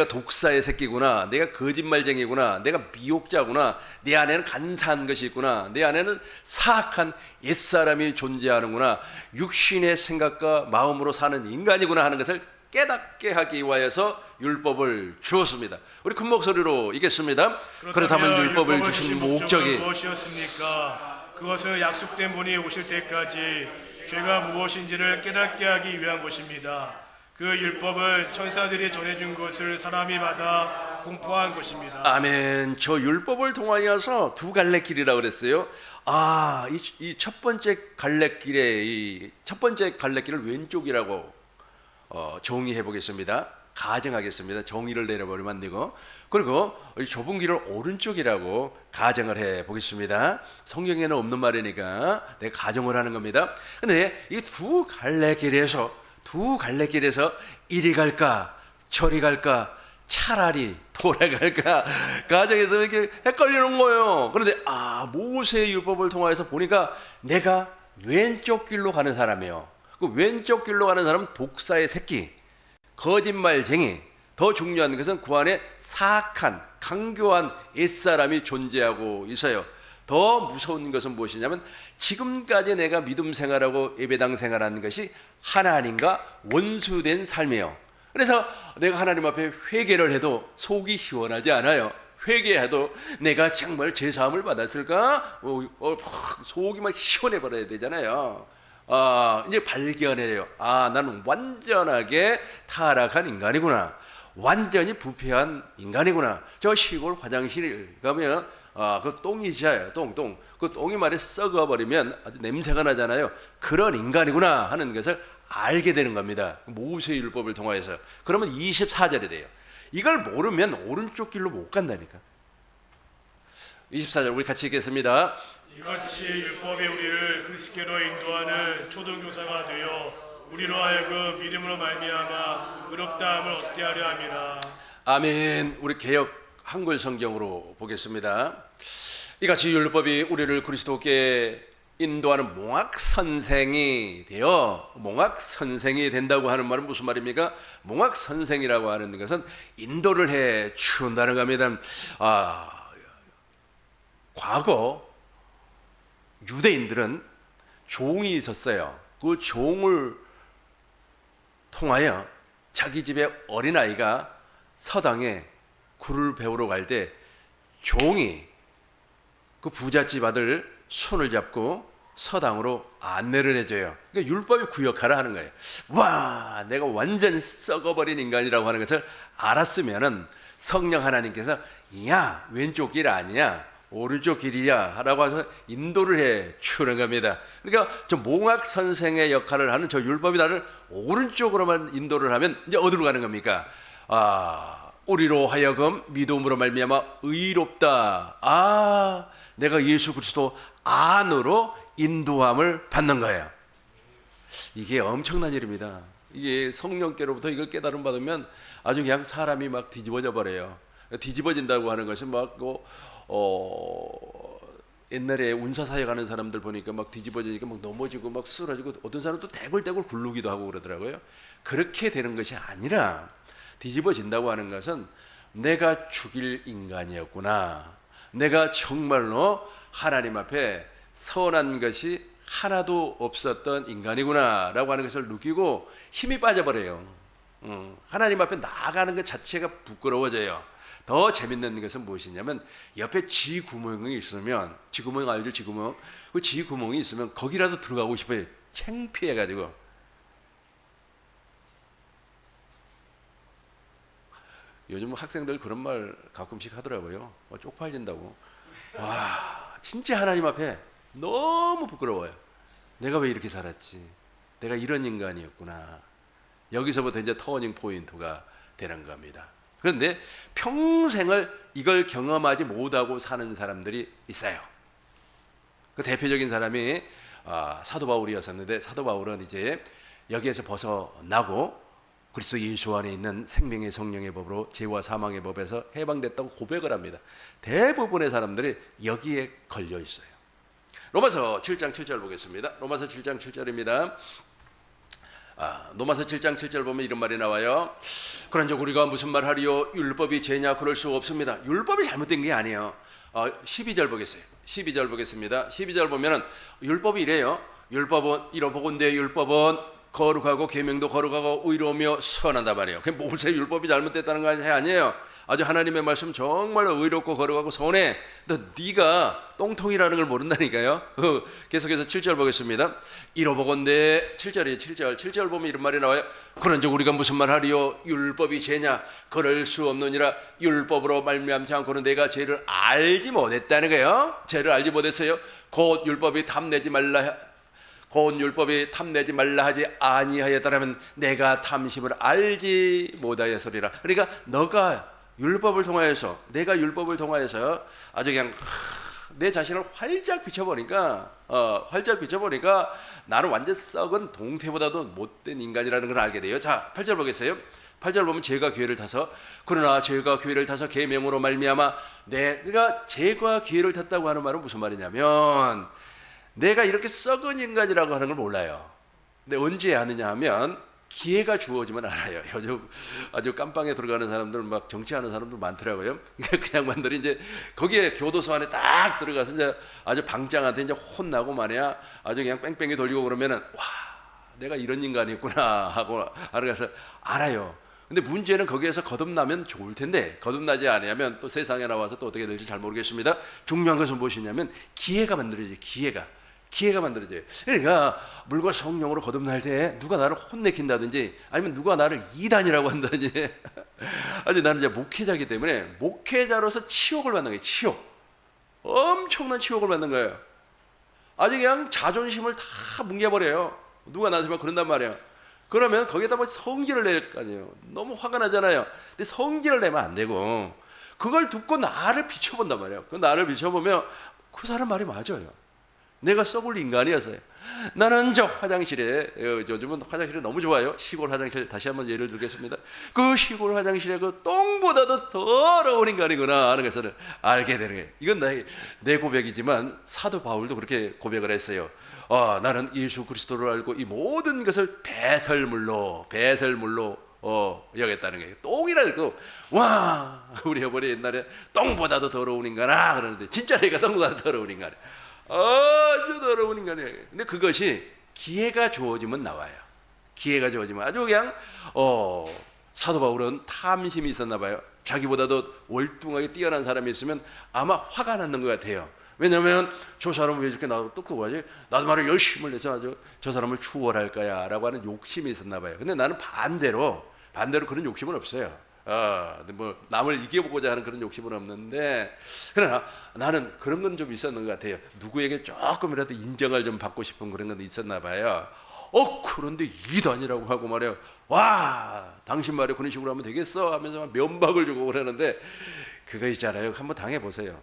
독사의 새끼구나, 내가 거짓말쟁이구나, 내가 미혹자구나, 내 안에는 간사한 것이 있구나, 내 안에는 사악한 옛사람이 존재하는구나, 육신의 생각과 마음으로 사는 인간이구나 하는 것을 깨닫게 하기 위하여서 율법을 주었습니다. 우리 큰 목소리로 읽겠습니다. 그렇다면 율법을 주신 목적이 무엇이었습니까? 그것은 약속된 분이 오실 때까지 죄가 무엇인지를 깨닫게 하기 위한 것입니다. 그 율법은 천사들이 전해준 것을 사람이 받아 공포한 것입니다. 아멘. 저 율법을 통하여서 두 갈래 길이라고 그랬어요. 이 첫 번째 갈래길의 첫 번째 갈래길을 왼쪽이라고 정의해 보겠습니다. 가정하겠습니다. 정의를 내려버리면 안 되고, 그리고 좁은 길을 오른쪽이라고 가정을 해 보겠습니다. 성경에는 없는 말이니까 내가 가정을 하는 겁니다. 근데 이 두 갈래길에서 이리 갈까 저리 갈까 차라리 돌아갈까 가정에서 이렇게 헷갈리는 거예요. 그런데 모세의 율법을 통해서 보니까 내가 왼쪽 길로 가는 사람이에요. 그 왼쪽 길로 가는 사람은 독사의 새끼, 거짓말쟁이, 더 중요한 것은 그 안에 사악한 강교한 옛사람이 존재하고 있어요. 더 무서운 것은 무엇이냐면 지금까지 내가 믿음 생활하고 예배당 생활하는 것이 하나님과 원수된 삶이에요. 그래서 내가 하나님 앞에 회개를 해도 속이 시원하지 않아요. 회개해도 내가 정말 죄사함을 받았을까? 속이 막 시원해 버려야 되잖아요. 이제 발견해요. 나는 완전하게 타락한 인간이구나. 완전히 부패한 인간이구나. 저 시골 화장실 가면 그 똥이 져요. 똥. 그 똥이 말에 썩어버리면 아주 냄새가 나잖아요. 그런 인간이구나 하는 것을 알게 되는 겁니다. 모세의 율법을 통하여서. 그러면 24절이 돼요. 이걸 모르면 오른쪽 길로 못 간다니까. 24절 우리 같이 읽겠습니다. 이같이 율법이 우리를 그리스도로 인도하는 초등교사가 되어 우리로 하여금 믿음으로 말미암아 의롭다함을 얻게 하려 함이라. 아멘. 우리 개역 한글 성경으로 보겠습니다. 이같이 율법이 우리를 그리스도께 인도하는 몽학 선생이 되어, 몽학 선생이 된다고 하는 말은 무슨 말입니까? 몽학 선생이라고 하는 것은 인도를 해 주는다는 겁니다. 과거 유대인들은 종이 있었어요. 그 종을 통하여 자기 집에 어린아이가 서당에 굴을 배우러 갈 때 종이 그 부잣집 아들 손을 잡고 서당으로 안내를 해줘요. 그러니까 율법이 구역하라 하는 거예요. 와, 내가 완전 썩어버린 인간이라고 하는 것을 알았으면은 성령 하나님께서 야, 왼쪽 길 아니야, 오른쪽 길이야 라고 해서 인도를 해 주는 겁니다. 그러니까 저 몽학 선생의 역할을 하는 저 율법이 나를 오른쪽으로만 인도를 하면 이제 어디로 가는 겁니까? 우리로 하여금 믿음으로 말미암아 의롭다. 내가 예수 그리스도 안으로 인도함을 받는 거예요. 이게 엄청난 일입니다. 이게 성령께로부터 이걸 깨달음 받으면 아주 그냥 사람이 막 뒤집어져 버려요. 뒤집어진다고 하는 것은 막 옛날에 운사 사역하는 사람들 보니까 막 뒤집어지니까 막 넘어지고 막 쓰러지고 어떤 사람은 또 대굴대굴 굴르기도 하고 그러더라고요. 그렇게 되는 것이 아니라 뒤집어진다고 하는 것은 내가 죽일 인간이었구나. 내가 정말로 하나님 앞에 선한 것이 하나도 없었던 인간이구나 라고 하는 것을 느끼고 힘이 빠져버려요. 하나님 앞에 나아가는 것 자체가 부끄러워져요. 더 재밌는 것은 무엇이냐면 옆에 쥐구멍이 있으면, 쥐구멍 알죠? 쥐구멍. 그 쥐구멍이 있으면 거기라도 들어가고 싶어요. 창피해가지고. 요즘 학생들 그런 말 가끔씩 하더라고요. 쪽팔린다고. 와, 진짜 하나님 앞에 너무 부끄러워요. 내가 왜 이렇게 살았지? 내가 이런 인간이었구나. 여기서부터 이제 터닝 포인트가 되는 겁니다. 그런데 평생을 이걸 경험하지 못하고 사는 사람들이 있어요. 그 대표적인 사람이 사도 바울이었었는데, 사도 바울은 이제 여기에서 벗어나고 그리스도 예수 안에 있는 생명의 성령의 법으로 죄와 사망의 법에서 해방됐다고 고백을 합니다. 대부분의 사람들이 여기에 걸려 있어요. 로마서 7장 7절 보겠습니다. 로마서 7장 7절입니다. 로마서 7장 7절 보면 이런 말이 나와요. 그런즉 우리가 무슨 말 하리요? 율법이 죄냐? 그럴 수 없습니다. 율법이 잘못된 게 아니에요. 12절 보겠어요. 12절 보겠습니다. 12절 보면은 율법이 이래요. 율법은 이러보건대 율법은 거룩하고 계명도 거룩하고 의로우며 선하다 말이에요. 그게 모세 율법이 잘못됐다는 거 아니에요. 아주 하나님의 말씀 정말로 의롭고 거룩하고 선해. 너 네가 똥통이라는 걸 모른다니까요. 계속해서 7절 보겠습니다. 이러보건대 7절이에요. 7절 보면 이런 말이 나와요. 그런즉 우리가 무슨 말 하리요? 율법이 죄냐? 그럴 수 없느니라. 율법으로 말미암지 않고는 내가 죄를 알지 못했다는 거예요. 죄를 알지 못했어요. 곧 율법이 탐내지 말라 하지 아니하였다라면 내가 탐심을 알지 못하였으리라. 그러니까 너가 율법을 통하여서, 내가 율법을 통하여서 아주 그냥 내 자신을 활짝 비춰보니까 나는 완전 썩은 동태보다도 못된 인간이라는 걸 알게 돼요. 자, 8절 보겠어요. 8절 보면 죄가 기회를 타서, 그러나 죄가 기회를 타서 계명으로 말미암아 내가 죄가 기회를 탔다고 하는 말은 무슨 말이냐면, 내가 이렇게 썩은 인간이라고 하는 걸 몰라요. 근데 언제 아느냐 하면 기회가 주어지면 알아요. 요즘 아주 깜빵에 들어가는 사람들, 막 정치하는 사람들 많더라고요. 그 양반들이 이제 거기에 교도소 안에 딱 들어가서 이제 아주 방장한테 이제 혼나고 말이야. 아주 그냥 뺑뺑이 돌리고 그러면은 와, 내가 이런 인간이었구나 하고 알아서 알아요. 근데 문제는 거기에서 거듭나면 좋을 텐데 거듭나지 않으면 또 세상에 나와서 또 어떻게 될지 잘 모르겠습니다. 중요한 것은 무엇이냐면 기회가 만들어져요. 기회가 만들어져요. 그러니까 물과 성령으로 거듭날 때 누가 나를 혼내킨다든지 아니면 누가 나를 이단이라고 한다든지 아주 나는 이제 목회자이기 때문에 목회자로서 치욕을 받는 거예요. 엄청난 치욕을 받는 거예요. 아주 그냥 자존심을 다 뭉개버려요. 누가 나한테 막 그런단 말이에요. 그러면 거기에다 뭐 성질을 낼 거 아니에요. 너무 화가 나잖아요. 근데 성질을 내면 안 되고 그걸 듣고 나를 비춰본단 말이에요. 그 나를 비춰보면 그 사람 말이 맞아요. 내가 썩을 인간이었어요. 나는 저 화장실에, 요즘은 화장실이 너무 좋아요. 시골 화장실 다시 한번 예를 들겠습니다. 그 시골 화장실에 그 똥보다도 더러운 인간이구나 하는 것을 알게 되는 거예요. 이건 내 고백이지만 사도 바울도 그렇게 고백을 했어요. 나는 예수 그리스도를 알고 이 모든 것을 배설물로 여겼다는 거예요. 똥이라는 거, 와, 우리 어머니 옛날에 똥보다도 더러운 인간아 그러는데 진짜 내가 똥보다 더러운 인간이야. 아주 더러운 인간이에요. 근데 그것이 기회가 주어지면 나와요. 기회가 주어지면 아주 그냥 사도 바울은 탐심이 있었나 봐요. 자기보다도 월등하게 뛰어난 사람이 있으면 아마 화가 났는 것 같아요. 왜냐하면 저 사람은 왜 이렇게 나도 똑똑하지? 나도 말을 열심히 해서 아주 저 사람을 추월할 거야 라고 하는 욕심이 있었나 봐요. 근데 나는 반대로 그런 욕심은 없어요. 뭐 남을 이겨보고자 하는 그런 욕심은 없는데, 그러나 나는 그런 건 좀 있었는 것 같아요. 누구에게 조금이라도 인정을 좀 받고 싶은 그런 건 있었나 봐요. 그런데 이단이라고 하고 말이에요. 와, 당신 말에 그런 식으로 하면 되겠어 하면서 면박을 주고 그러는데, 그거 있잖아요. 한번 당해보세요.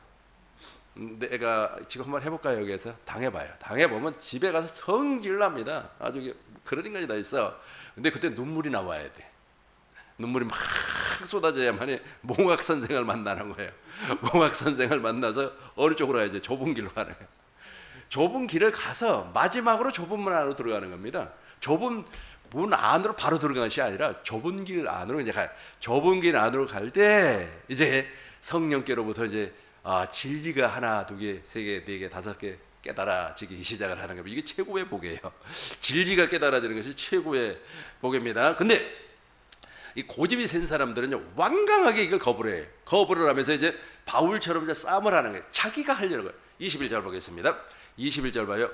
내가 지금 한번 해볼까요? 여기에서 당해봐요. 당해보면 집에 가서 성질납니다. 아주 그런 인간이 다 있어. 근데 그때 눈물이 나와야 돼. 눈물이 막 쏟아져야만이 몽학 선생을 만나는 거예요. 몽학 선생을 만나서 어느 쪽으로 가야지? 좁은 길로 가는 거예요. 좁은 길을 가서 마지막으로 좁은 문 안으로 들어가는 겁니다. 좁은 문 안으로 바로 들어가는 것이 아니라 좁은 길 안으로 이제 가요. 좁은 길 안으로 갈 때 이제 성령께로부터 이제 진리가 하나, 두 개, 세 개, 네 개, 다섯 개 깨달아지기 시작을 하는 겁니다. 이게 최고의 복이에요. 진리가 깨달아지는 것이 최고의 복입니다. 근데 이 고집이 센 사람들은 완강하게 이걸 거부를 해요. 거부를 하면서 이제 바울처럼 이제 싸움을 하는 거예요. 자기가 하려는 거예요. 21절 보겠습니다. 21절 봐요.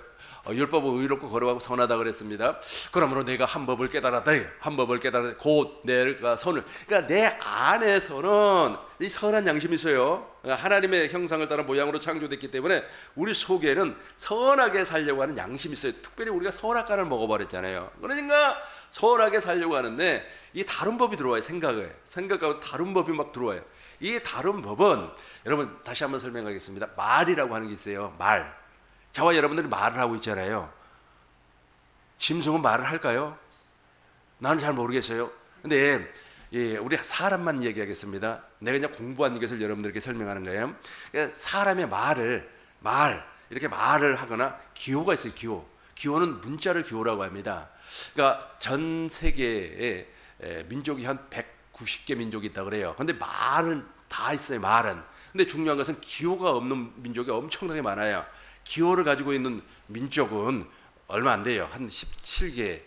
율법은 의롭고 거룩하고 선하다 그랬습니다. 그러므로 내가 한 법을 깨달았다. 한 법을 깨달았다. 곧 내가 선을. 그러니까 내 안에서는 이 선한 양심이 있어요. 하나님의 형상을 따라 모양으로 창조됐기 때문에 우리 속에는 선하게 살려고 하는 양심이 있어요. 특별히 우리가 선악과를 먹어버렸잖아요. 그러니까 선하게 살려고 하는데 이 다른 법이 들어와요. 생각하고 다른 법이 막 들어와요. 이 다른 법은 여러분 다시 한번 설명하겠습니다. 말이라고 하는 게 있어요. 말. 저와 여러분들이 말을 하고 있잖아요. 짐승은 말을 할까요? 나는 잘 모르겠어요. 근데 우리 사람만 얘기하겠습니다. 내가 그냥 공부한 것을 여러분들께 설명하는 거예요. 사람의 이렇게 말을 하거나 기호가 있어요. 기호는 문자를 기호라고 합니다. 그러니까 전 세계에 민족이 한 190개 민족이 있다고 그래요. 근데 말은 다 있어요. 말은. 근데 중요한 것은 기호가 없는 민족이 엄청나게 많아요. 기호를 가지고 있는 민족은 얼마 안 돼요. 한 17개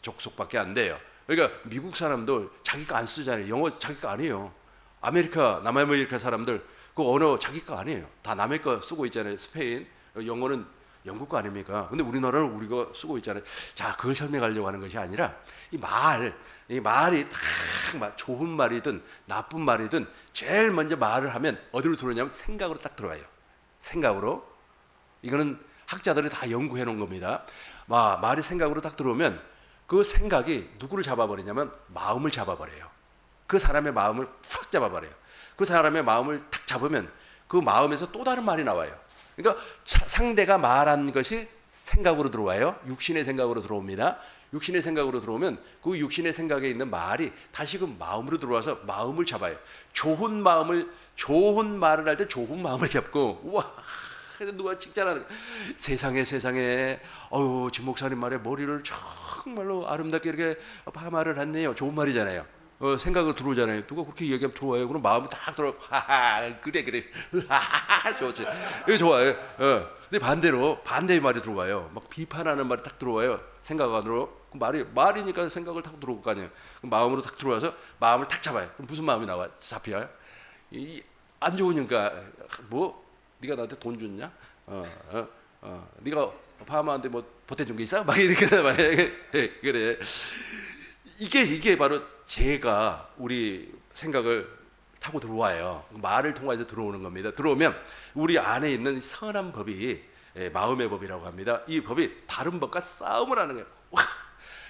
족속밖에 안 돼요. 그러니까 미국 사람도 자기가 안 쓰잖아요. 영어 자기가 안 해요. 남아메리카 사람들 그 언어 자기가 안 해요. 다 남의 거 쓰고 있잖아요. 스페인 영어는 영국 거 아닙니까? 근데 우리나라는 우리가 쓰고 있잖아요. 자, 그걸 설명하려고 하는 것이 아니라 이 말이 딱 좋은 말이든 나쁜 말이든 제일 먼저 말을 하면 어디로 들어오냐면 생각으로 딱 들어와요. 생각으로. 이거는 학자들이 다 연구해 놓은 겁니다. 말이 생각으로 딱 들어오면 그 생각이 누구를 잡아버리냐면 마음을 잡아버려요. 그 사람의 마음을 확 잡아버려요. 그 사람의 마음을 탁 잡으면 그 마음에서 또 다른 말이 나와요. 그러니까 상대가 말한 것이 생각으로 들어와요. 육신의 생각으로 들어옵니다. 육신의 생각으로 들어오면 그 육신의 생각에 있는 말이 다시 그 마음으로 들어와서 마음을 잡아요. 좋은 말을 할 때 좋은 마음을 잡고 우와 누가 칭찬하는 세상에 지 목사님 말에 머리를 정말로 아름답게 이렇게 파마를 했네요. 좋은 말이잖아요. 생각으로 들어오잖아요. 누가 그렇게 얘기하면 들어와요. 그럼 마음이 딱 들어와. 그래. 좋지. 이거 좋아요. 근데 반대로 반대의 말이 들어와요. 막 비판하는 말이 딱 들어와요. 생각 안으로. 말이니까 생각을 딱 들어올 거 아니에요. 마음으로 딱 들어와서 마음을 탁 잡아요. 그럼 무슨 마음이 잡혀요? 안 좋으니까 네가 나한테 돈 줬냐? 네가 파마한테 뭐 보태준 게 있어? 막 이렇게 말해. 그래. 이게 바로 제가 우리 생각을 타고 들어와요. 말을 통해서 들어오는 겁니다. 들어오면 우리 안에 있는 선한 법이 마음의 법이라고 합니다. 이 법이 다른 법과 싸움을 하는 거예요.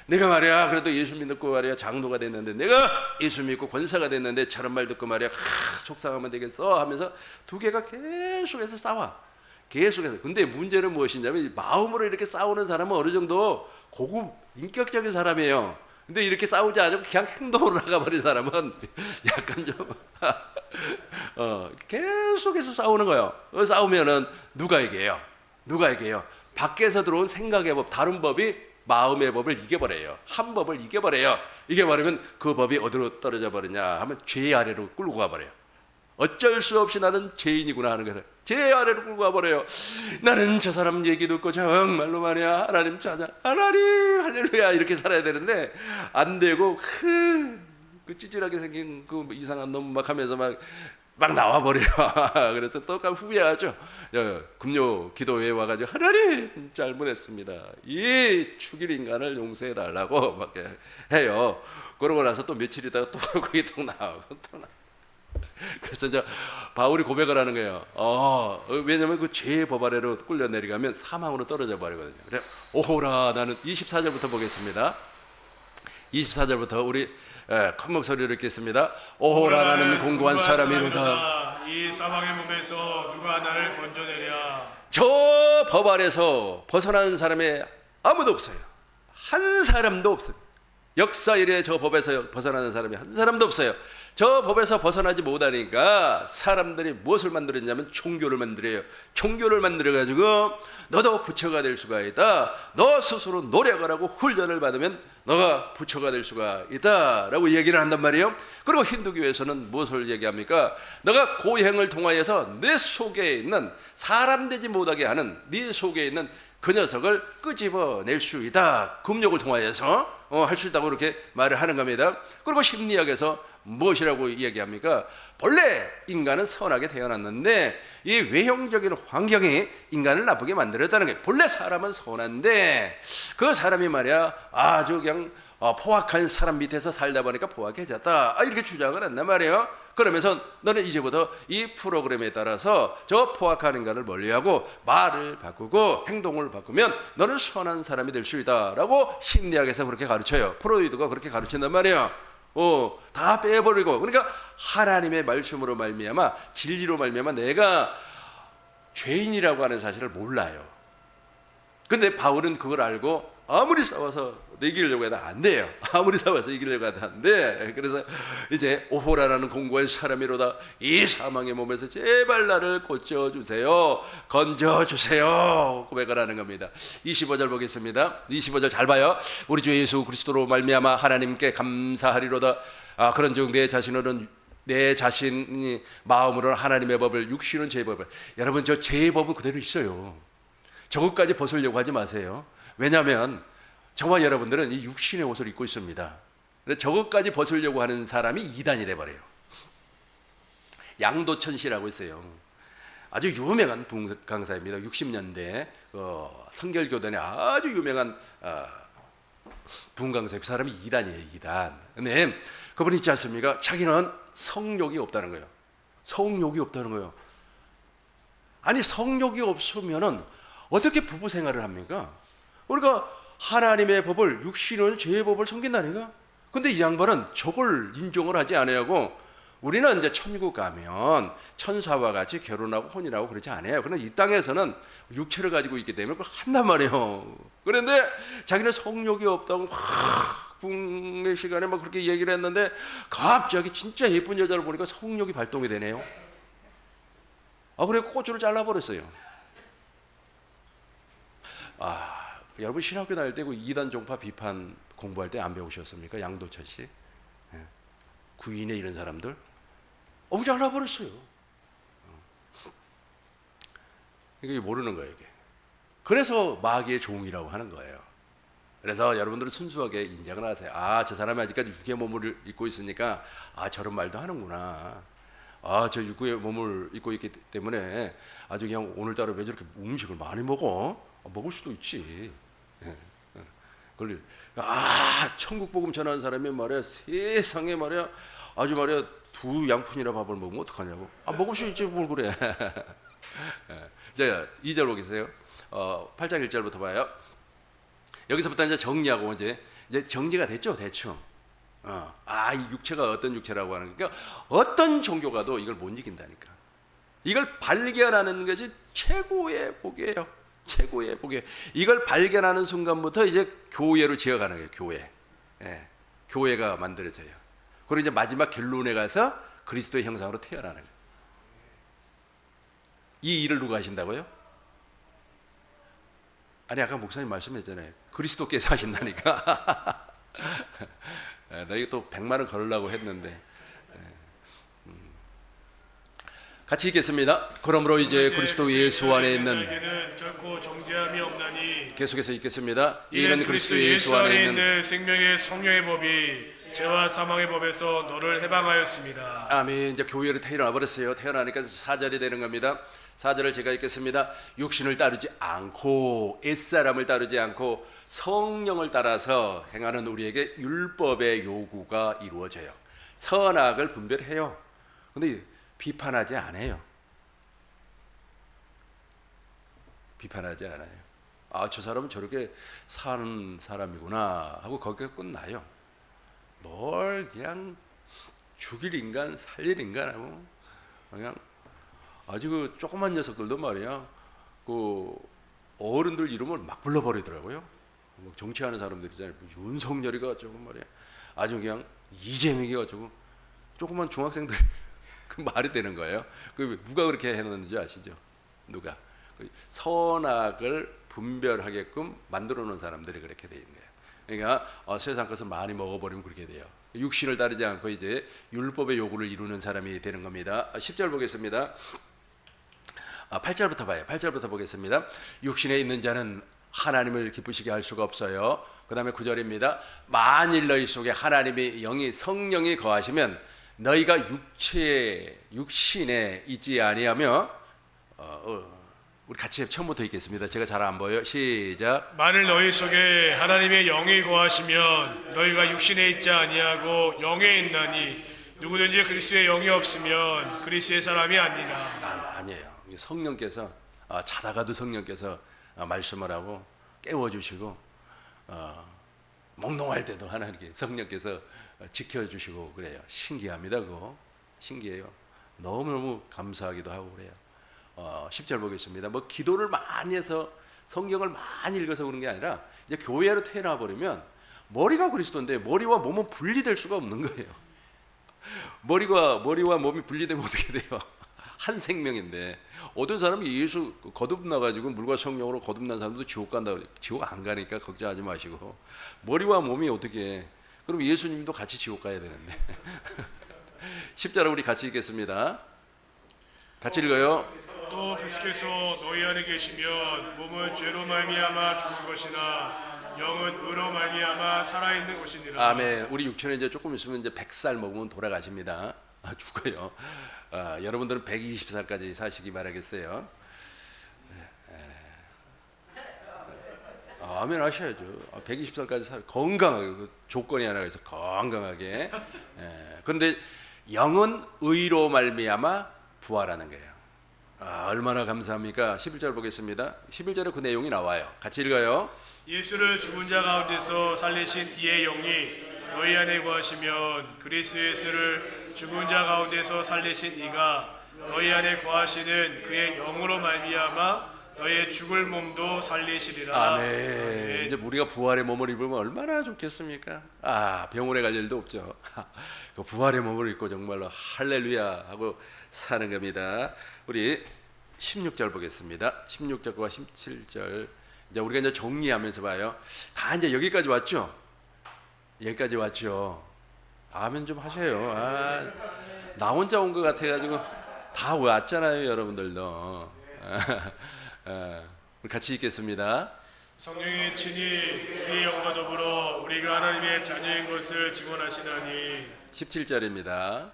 내가 말이야 그래도 예수 믿고 말이야 장로가 됐는데 내가 예수 믿고 권사가 됐는데 저런 말 듣고 말이야 속상하면 되겠어 하면서 두 개가 계속해서 싸워. 계속해서. 근데 문제는 무엇이냐면 마음으로 이렇게 싸우는 사람은 어느 정도 고급 인격적인 사람이에요. 근데 이렇게 싸우지 않으면 그냥 행동으로 나가버린 사람은 약간 좀 계속해서 싸우는 거예요. 싸우면은 누가 이겨요? 밖에서 들어온 생각의 법, 다른 법이 마음의 법을 이겨버려요. 한 법을 이겨버려요. 이겨버리면 그 법이 어디로 떨어져 버리냐 하면 죄 아래로 끌고 가버려요. 어쩔 수 없이 나는 죄인이구나 하는 것을 죄 아래로 끌고 가버려요. 나는 저 사람 얘기 듣고 정말로 말이야 하나님 찾아 하나님 할렐루야 이렇게 살아야 되는데 안 되고 그 찌질하게 생긴 그 이상한 놈 막 하면서 막 나와버려요. 그래서 또 후회하죠. 금요 기도회에 와가지고 하나님 잘못했습니다. 이 죽일 인간을 용서해달라고 막 해요. 그러고 나서 또 며칠 있다가 또 거기 또 나오고 또 나. 그래서 이제 바울이 고백을 하는 거예요. 왜냐면 그 죄의 법 아래로 끌려 내려가면 사망으로 떨어져 버리거든요. 그래 오호라 나는 24절부터 보겠습니다. 24절부터 우리 큰 목소리로 읽겠습니다. 오호라 나는 공고한 사람이로다. 이 사망의 몸에서 누가 나를 건져내랴. 저 법 아래서 벗어나는 사람이 아무도 없어요. 한 사람도 없어요. 역사 이래 저 법에서 벗어나는 사람이 한 사람도 없어요. 저 법에서 벗어나지 못하니까 사람들이 무엇을 만들었냐면 종교를 만들어요. 종교를 만들어가지고 너도 부처가 될 수가 있다. 너 스스로 노력을 하고 훈련을 받으면 너가 부처가 될 수가 있다 라고 얘기를 한단 말이에요. 그리고 힌두교에서는 무엇을 얘기합니까? 너가 고행을 통하여서 내 속에 있는 사람 되지 못하게 하는 네 속에 있는 그 녀석을 끄집어낼 수 있다. 금욕을 통하여서 할 수 있다고 이렇게 말을 하는 겁니다. 그리고 심리학에서 무엇이라고 이야기합니까? 본래 인간은 선하게 태어났는데 이 외형적인 환경이 인간을 나쁘게 만들었다는 거예요. 본래 사람은 선한데 그 사람이 말이야 아주 그냥 포악한 사람 밑에서 살다 보니까 포악해졌다, 이렇게 주장을 한단 말이에요. 그러면서 너는 이제부터 이 프로그램에 따라서 저 포악한 인간을 멀리하고 말을 바꾸고 행동을 바꾸면 너는 선한 사람이 될 수 있다라고 심리학에서 그렇게 가르쳐요. 프로이드가 그렇게 가르친단 말이에요. 다 빼버리고, 그러니까 하나님의 말씀으로 말미암아, 진리로 말미암아 내가 죄인이라고 하는 사실을 몰라요. 근데 바울은 그걸 알고 아무리 싸워서 이기려고 해도 안 돼요. 아무리 싸워서 이기려고 해도 안 돼. 그래서 이제 오호라라는 공고한 사람이로다 이 사망의 몸에서 제발 나를 고쳐주세요, 건져주세요 고백을 하는 겁니다. 25절 보겠습니다. 25절 잘 봐요. 우리 주 예수 그리스도로 말미암아 하나님께 감사하리로다. 그런즉 내 자신이 마음으로는 하나님의 법을, 육신은 제 법을. 여러분, 저 제 법은 그대로 있어요. 저것까지 벗으려고 하지 마세요. 왜냐하면 저와 여러분들은 이 육신의 옷을 입고 있습니다. 저것까지 벗으려고 하는 사람이 이단이 돼버려요. 양도천 씨라고 있어요. 아주 유명한 강사입니다. 60년대 성결교단의 아주 유명한 부흥강사. 그 사람이 이단이에요. 이단. 근데 그분이 있지 않습니까? 자기는 성욕이 없다는 거예요. 성욕이 없다는 거예요. 아니, 성욕이 없으면은 어떻게 부부 생활을 합니까? 우리가 하나님의 법을, 육신은 죄의 법을 섬긴다니까. 근데 이 양반은 저걸 인정을 하지 않아요. 우리는 이제 천국 가면 천사와 같이 결혼하고 혼인하고 그러지 않아요. 그러나 이 땅에서는 육체를 가지고 있기 때문에 그걸 한단 말이에요. 그런데 자기는 성욕이 없다고 붕의 시간에 막 그렇게 얘기를 했는데 갑자기 진짜 예쁜 여자를 보니까 성욕이 발동이 되네요. 그래 꼬추를 잘라버렸어요. 여러분 신학교 다닐 때 그 이단 종파 비판 공부할 때 안 배우셨습니까? 양도천 씨, 구인의 이런 사람들, 잘라버렸어요. 이게 모르는 거예요, 이게. 그래서 마귀의 종이라고 하는 거예요. 그래서 여러분들은 순수하게 인정을 하세요. 저 사람이 아직까지 육의 몸을 입고 있으니까 저런 말도 하는구나. 저 육의 몸을 입고 있기 때문에 아주 그냥 오늘따라 왜 저렇게 음식을 많이 먹어? 먹을 수도 있지. 천국 복음 전하는 사람이 말이야, 세상에 말이야, 아주 말이야, 두 양푼이나 밥을 먹으면 어떡하냐고. 먹을 수 있지, 뭘 그래. 자, 2절 보겠어요. 8장 1절부터 봐요. 여기서부터 이제 정리하고 이제 정리가 됐죠, 대충. 이 육체가 어떤 육체라고 하는 거니까 어떤 종교가도 이걸 못 이긴다니까. 이걸 발견하는 것이 최고의 복이에요. 최고의 복이에요. 이걸 발견하는 순간부터 이제 교회로 지어가는 거예요. 교회. 교회가 만들어져요. 그리고 이제 마지막 결론에 가서 그리스도의 형상으로 태어나는 거예요. 이 일을 누가 하신다고요? 아까 목사님 말씀했잖아요. 그리스도께서 하신다니까. 나 이거 또 100만 원 걸으려고 했는데. 같이 읽겠습니다. 그러므로 이제 그리스도 예수 안에 있는, 결코 정죄함이 없나니. 계속해서 읽겠습니다. 이는 그리스도 예수 안에 있는 생명의 성령의 법이 죄와 사망의 법에서 너를 해방하였습니다. 아멘. 이제 교회로 태어나 버렸어요. 태어나니까 4절이 되는 겁니다. 4절을 제가 읽겠습니다. 육신을 따르지 않고, 옛사람을 따르지 않고 성령을 따라서 행하는 우리에게 율법의 요구가 이루어져요. 선악을 분별해요. 근데 비판하지 않아요. 비판하지 않아요. 저 사람은 저렇게 사는 사람이구나 하고 거기에 끝나요. 뭘 그냥 죽일 인간, 살릴 인간하고 그냥 아주 그 조그만 녀석들도 말이야, 그 어른들 이름을 막 불러버리더라고요. 정치하는 사람들이잖아요. 윤석열이가 조금 말이야, 아주 그냥 이재명이가 조그만 중학생들 그 말이 되는 거예요. 그 누가 그렇게 해놨는지 아시죠? 누가 선악을 분별하게끔 만들어 놓은 사람들이 그렇게 돼 있네요. 그러니까 세상 것을 많이 먹어버리면 그렇게 돼요. 육신을 따르지 않고 이제 율법의 요구를 이루는 사람이 되는 겁니다. 10절 보겠습니다. 8절부터 봐요. 8절부터 보겠습니다. 육신에 있는 자는 하나님을 기쁘시게 할 수가 없어요. 그 다음에 9절입니다. 만일 너희 속에 하나님의 성령이 거하시면 너희가 육신에 있지 아니하며 우리 같이 처음부터 읽겠습니다. 제가 잘 안 보여. 시작. 만일 너희 속에 하나님의 영이 거하시면 너희가 육신에 있지 아니하고 영에 있나니 누구든지 그리스도의 영이 없으면 그리스도의 사람이 아니라. 아니에요. 성령께서 자다가도 성령께서 말씀을 하고 깨워주시고 몽롱할 때도 하나님께 성령께서 지켜주시고 그래요. 신기합니다. 그거 신기해요. 너무너무 감사하기도 하고 그래요. 10절 보겠습니다. 뭐 기도를 많이 해서 성경을 많이 읽어서 그런 게 아니라 이제 교회로 태어나 버리면 머리가 그리스도인데 머리와 몸은 분리될 수가 없는 거예요. 머리와 몸이 분리되면 어떻게 돼요? 한 생명인데 어떤 사람이 예수 거듭나가지고 물과 성령으로 거듭난 사람도 지옥 간다. 지옥 안 가니까 걱정하지 마시고 머리와 몸이 어떻게 그럼 예수님도 같이 지옥 가야 되는데 10절을 우리 같이 읽겠습니다. 같이 읽어요. 또 그리스도께서 너희 안에 계시면 몸은 죄로 말미암아 죽은 것이나 영은 의로 말미암아 살아있는 것이니라. 아멘. 우리 육체는 이제 조금 있으면 이제 100살 먹으면 돌아가십니다. 죽어요. 여러분들은 120살까지 사시기 바라겠어요. 아멘 하셔야죠. 120살까지 건강하게 그 조건이 하나가 있어 건강하게. 그런데 영은 의로 말미암아 부활하는 거예요. 얼마나 감사합니까? 11절 보겠습니다. 11절에 그 내용이 나와요. 같이 읽어요. 예수를 죽은 자 가운데서 살리신 이의 영이 너희 안에 거하시면 그리스도 예수를 죽은 자 가운데서 살리신 이가 너희 안에 거하시는 그의 영으로 말미암아 너희의 죽을 몸도 살리시리라. 아멘. 이제 우리가 부활의 몸을 입으면 얼마나 좋겠습니까? 병원에 갈 일도 없죠. 그 부활의 몸을 입고 정말로 할렐루야 하고 사는 겁니다. 우리 16절 보겠습니다. 16절과 17절. 이제 우리가 이제 정리하면서 봐요. 다 이제 여기까지 왔죠? 여기까지 왔죠. 아멘 좀 하세요. 나 혼자 온 것 같아가지고 다 왔잖아요, 여러분들도. 우리 같이 읽겠습니다. 성령이 친히 우리의 영과 더불어 우리가 하나님의 자녀인 것을 증언하시나니 17절입니다.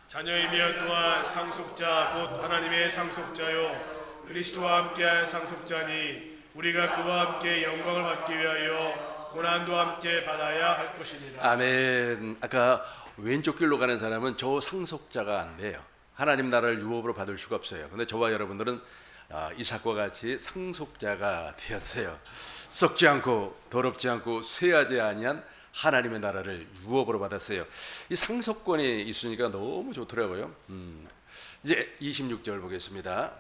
자녀이면 또한 상속자 곧 하나님의 상속자요 그리스도와 함께할 상속자니 우리가 그와 함께 영광을 받기 위하여 고난도 함께 받아야 할 것이니라. 아멘. 아까 왼쪽 길로 가는 사람은 저 상속자가 안 돼요. 하나님 나라를 유업으로 받을 수가 없어요. 근데 저와 여러분들은 이삭과 같이 상속자가 되었어요. 썩지 않고 더럽지 않고 쇠하지 아니한 하나님의 나라를 유업으로 받았어요. 이 상속권이 있으니까 너무 좋더라고요. 이제 26절 보겠습니다.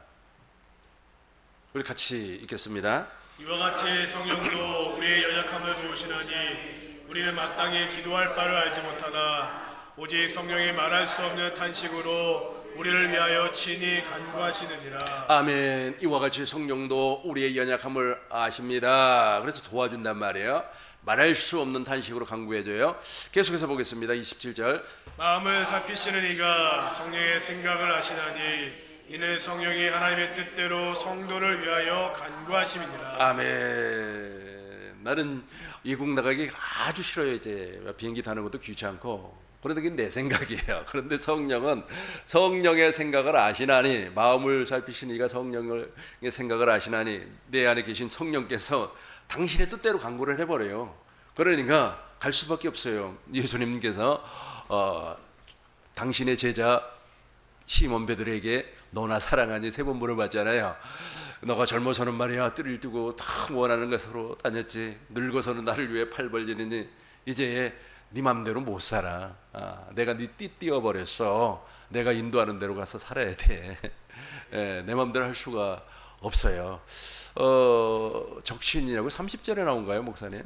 우리 같이 읽겠습니다. 이와 같이 성령도 우리의 연약함을 도우시나니 우리는 마땅히 기도할 바를 알지 못하나 오직 성령이 말할 수 없는 탄식으로 우리를 위하여 친히 간구하시느니라. 아멘. 이와 같이 성령도 우리의 연약함을 아십니다. 그래서 도와준단 말이에요. 말할 수 없는 탄식으로 간구해줘요. 계속해서 보겠습니다. 27절. 마음을 살피시는 이가 성령의 생각을 아시나니 이는 성령이 하나님의 뜻대로 성도를 위하여 간구하심이니라. 아멘. 나는 외국 나가기 아주 싫어요. 이제 비행기 타는 것도 귀찮고. 그런데 그게 내 생각이에요. 그런데 성령은 성령의 생각을 아시나니 마음을 살피시는 이가 성령의 생각을 아시나니 내 안에 계신 성령께서 당신의 뜻대로 간구를 해버려요. 그러니까 갈 수밖에 없어요. 예수님께서 당신의 제자 시몬 베드로에게 너나 사랑하니 3번 물어봤잖아요. 너가 젊어서는 말이야 뜰을 두고 다 원하는 것으로 다녔지. 늙어서는 나를 위해 팔 벌리느니 이제 네 맘대로 못 살아. 내가 네 띠 띄워버렸어. 내가 인도하는 대로 가서 살아야 돼. 내 맘대로 할 수가 없어요. 적신이라고 30절에 나온가요, 목사님?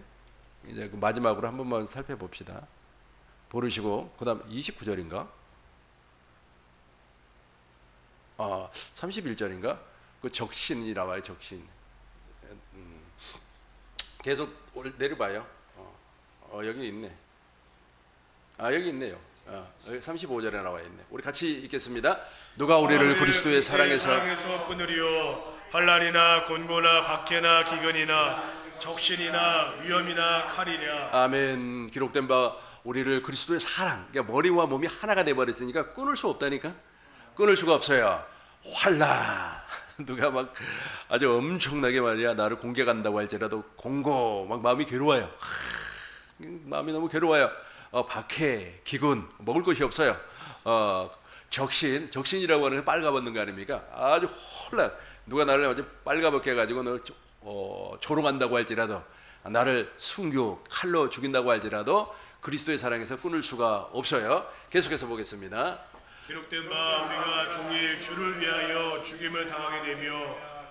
이제 그 마지막으로 한 번만 살펴봅시다. 보르시고 그다음 29절인가? 31절인가? 그 적신이 나와요, 적신. 계속 내려봐요. 여기 있네. 여기 있네요. 여기 35절에 나와 있네. 우리 같이 읽겠습니다. 누가 우리를 그리스도의 사랑에서 끊으리요 환난이나 곤고나 박해나 기근이나 적신이나 위험이나 칼이랴. 아멘. 기록된 바 우리를 그리스도의 사랑, 그러니까 머리와 몸이 하나가 돼버렸으니까 끊을 수 없다니까. 끊을 수가 없어요. 환란. 누가 막 아주 엄청나게 말이야 나를 공격한다고 할지라도 공고 막 마음이 괴로워요. 마음이 너무 괴로워요. 박해, 기근, 먹을 것이 없어요. 적신이라고 하는 게 빨가벗는 거 아닙니까? 아주 혼란. 누가 나를 아주 빨가벗게 해가지고 너 조롱한다고 할지라도, 나를 순교 칼로 죽인다고 할지라도 그리스도의 사랑에서 끊을 수가 없어요. 계속해서 보겠습니다. 기록된 바 우리가 종일 주를 위하여 죽임을 당하게 되며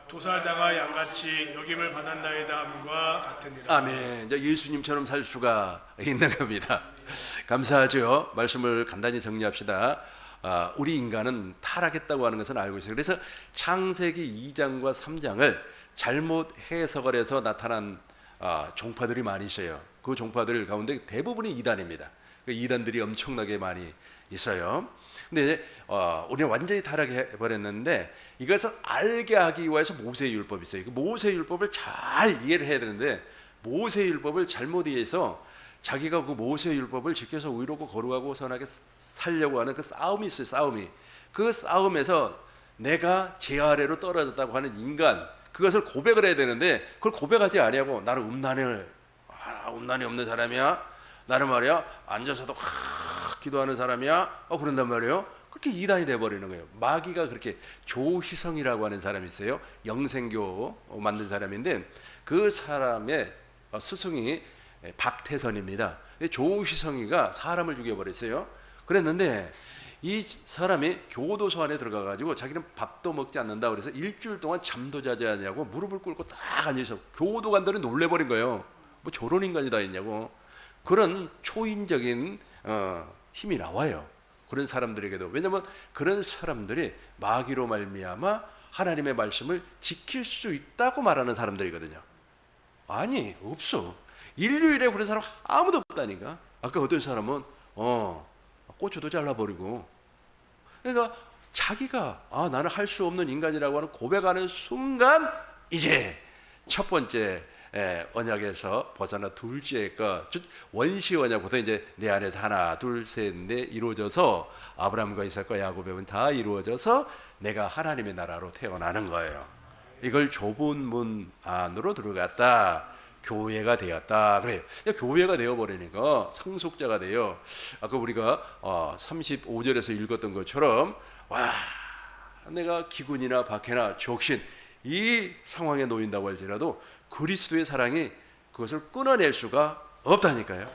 도살당할 양같이 여김을 받았나이다 함과 같으니라. 아멘. 이제 예수님처럼 살 수가 있는 겁니다. 감사하죠. 말씀을 간단히 정리합시다. 우리 인간은 타락했다고 하는 것은 알고 있어요. 그래서 창세기 2장과 3장을 잘못 해석을 해서 나타난 종파들이 많이 있어요. 그 종파들 가운데 대부분이 이단입니다. 그 이단들이 엄청나게 많이 있어요. 근데 우리는 완전히 타락해 버렸는데 이것을 알게 하기 위해서 모세율법이 있어요. 그 모세율법을 잘 이해를 해야 되는데 모세율법을 잘못 이해해서 자기가 그 모세율법을 지켜서 의롭고 거룩하고 선하게 살려고 하는 그 싸움이 있어요. 싸움이. 그 싸움에서 내가 제 아래로 떨어졌다고 하는 인간, 그것을 고백을 해야 되는데 그걸 고백하지 아니하고 나는 음란이 없는 사람이야. 나는 말이야 앉아서도 기도하는 사람이야. 그런단 말이에요. 그렇게 이단이 돼버리는 거예요. 마귀가 그렇게 조희성이라고 하는 사람이 있어요. 영생교 만든 사람인데 그 사람의 스승이 박태선입니다. 조희성이가 사람을 죽여버렸어요. 그랬는데 이 사람이 교도소 안에 들어가가지고 자기는 밥도 먹지 않는다 그래서 일주일 동안 잠도 자지 않냐고 무릎을 꿇고 딱 앉아서 교도관들은 놀래버린 거예요. 뭐 저런 인간이 다 있냐고. 그런 초인적인 힘이 나와요. 그런 사람들에게도. 왜냐하면 그런 사람들이 마귀로 말미암아 하나님의 말씀을 지킬 수 있다고 말하는 사람들이거든요. 아니 없어. 인류일에 그런 사람 아무도 없다니까. 아까 어떤 사람은 고추도 잘라버리고, 그러니까 자기가 나는 할 수 없는 인간이라고 하는 고백하는 순간 이제 첫 번째 언약에서 벗어나 둘째 거 원시 언약부터 이제 내 안에서 하나 둘 셋 넷 이루어져서 아브라함과 이삭과 야곱의 다 이루어져서 내가 하나님의 나라로 태어나는 거예요. 이걸 좁은 문 안으로 들어갔다. 교회가 되었다. 그래요. 교회가 되어버리니까 상속자가 돼요. 아까 우리가 35절에서 읽었던 것처럼 내가 기근이나 박해나 적신 이 상황에 놓인다고 할지라도 그리스도의 사랑이 그것을 끊어낼 수가 없다니까요.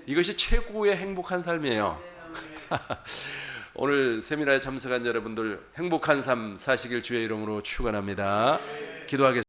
이것이 최고의 행복한 삶이에요. 오늘 세미나에 참석한 여러분들 행복한 삶 사시길 주의 이름으로 축원합니다. 기도하겠습니다.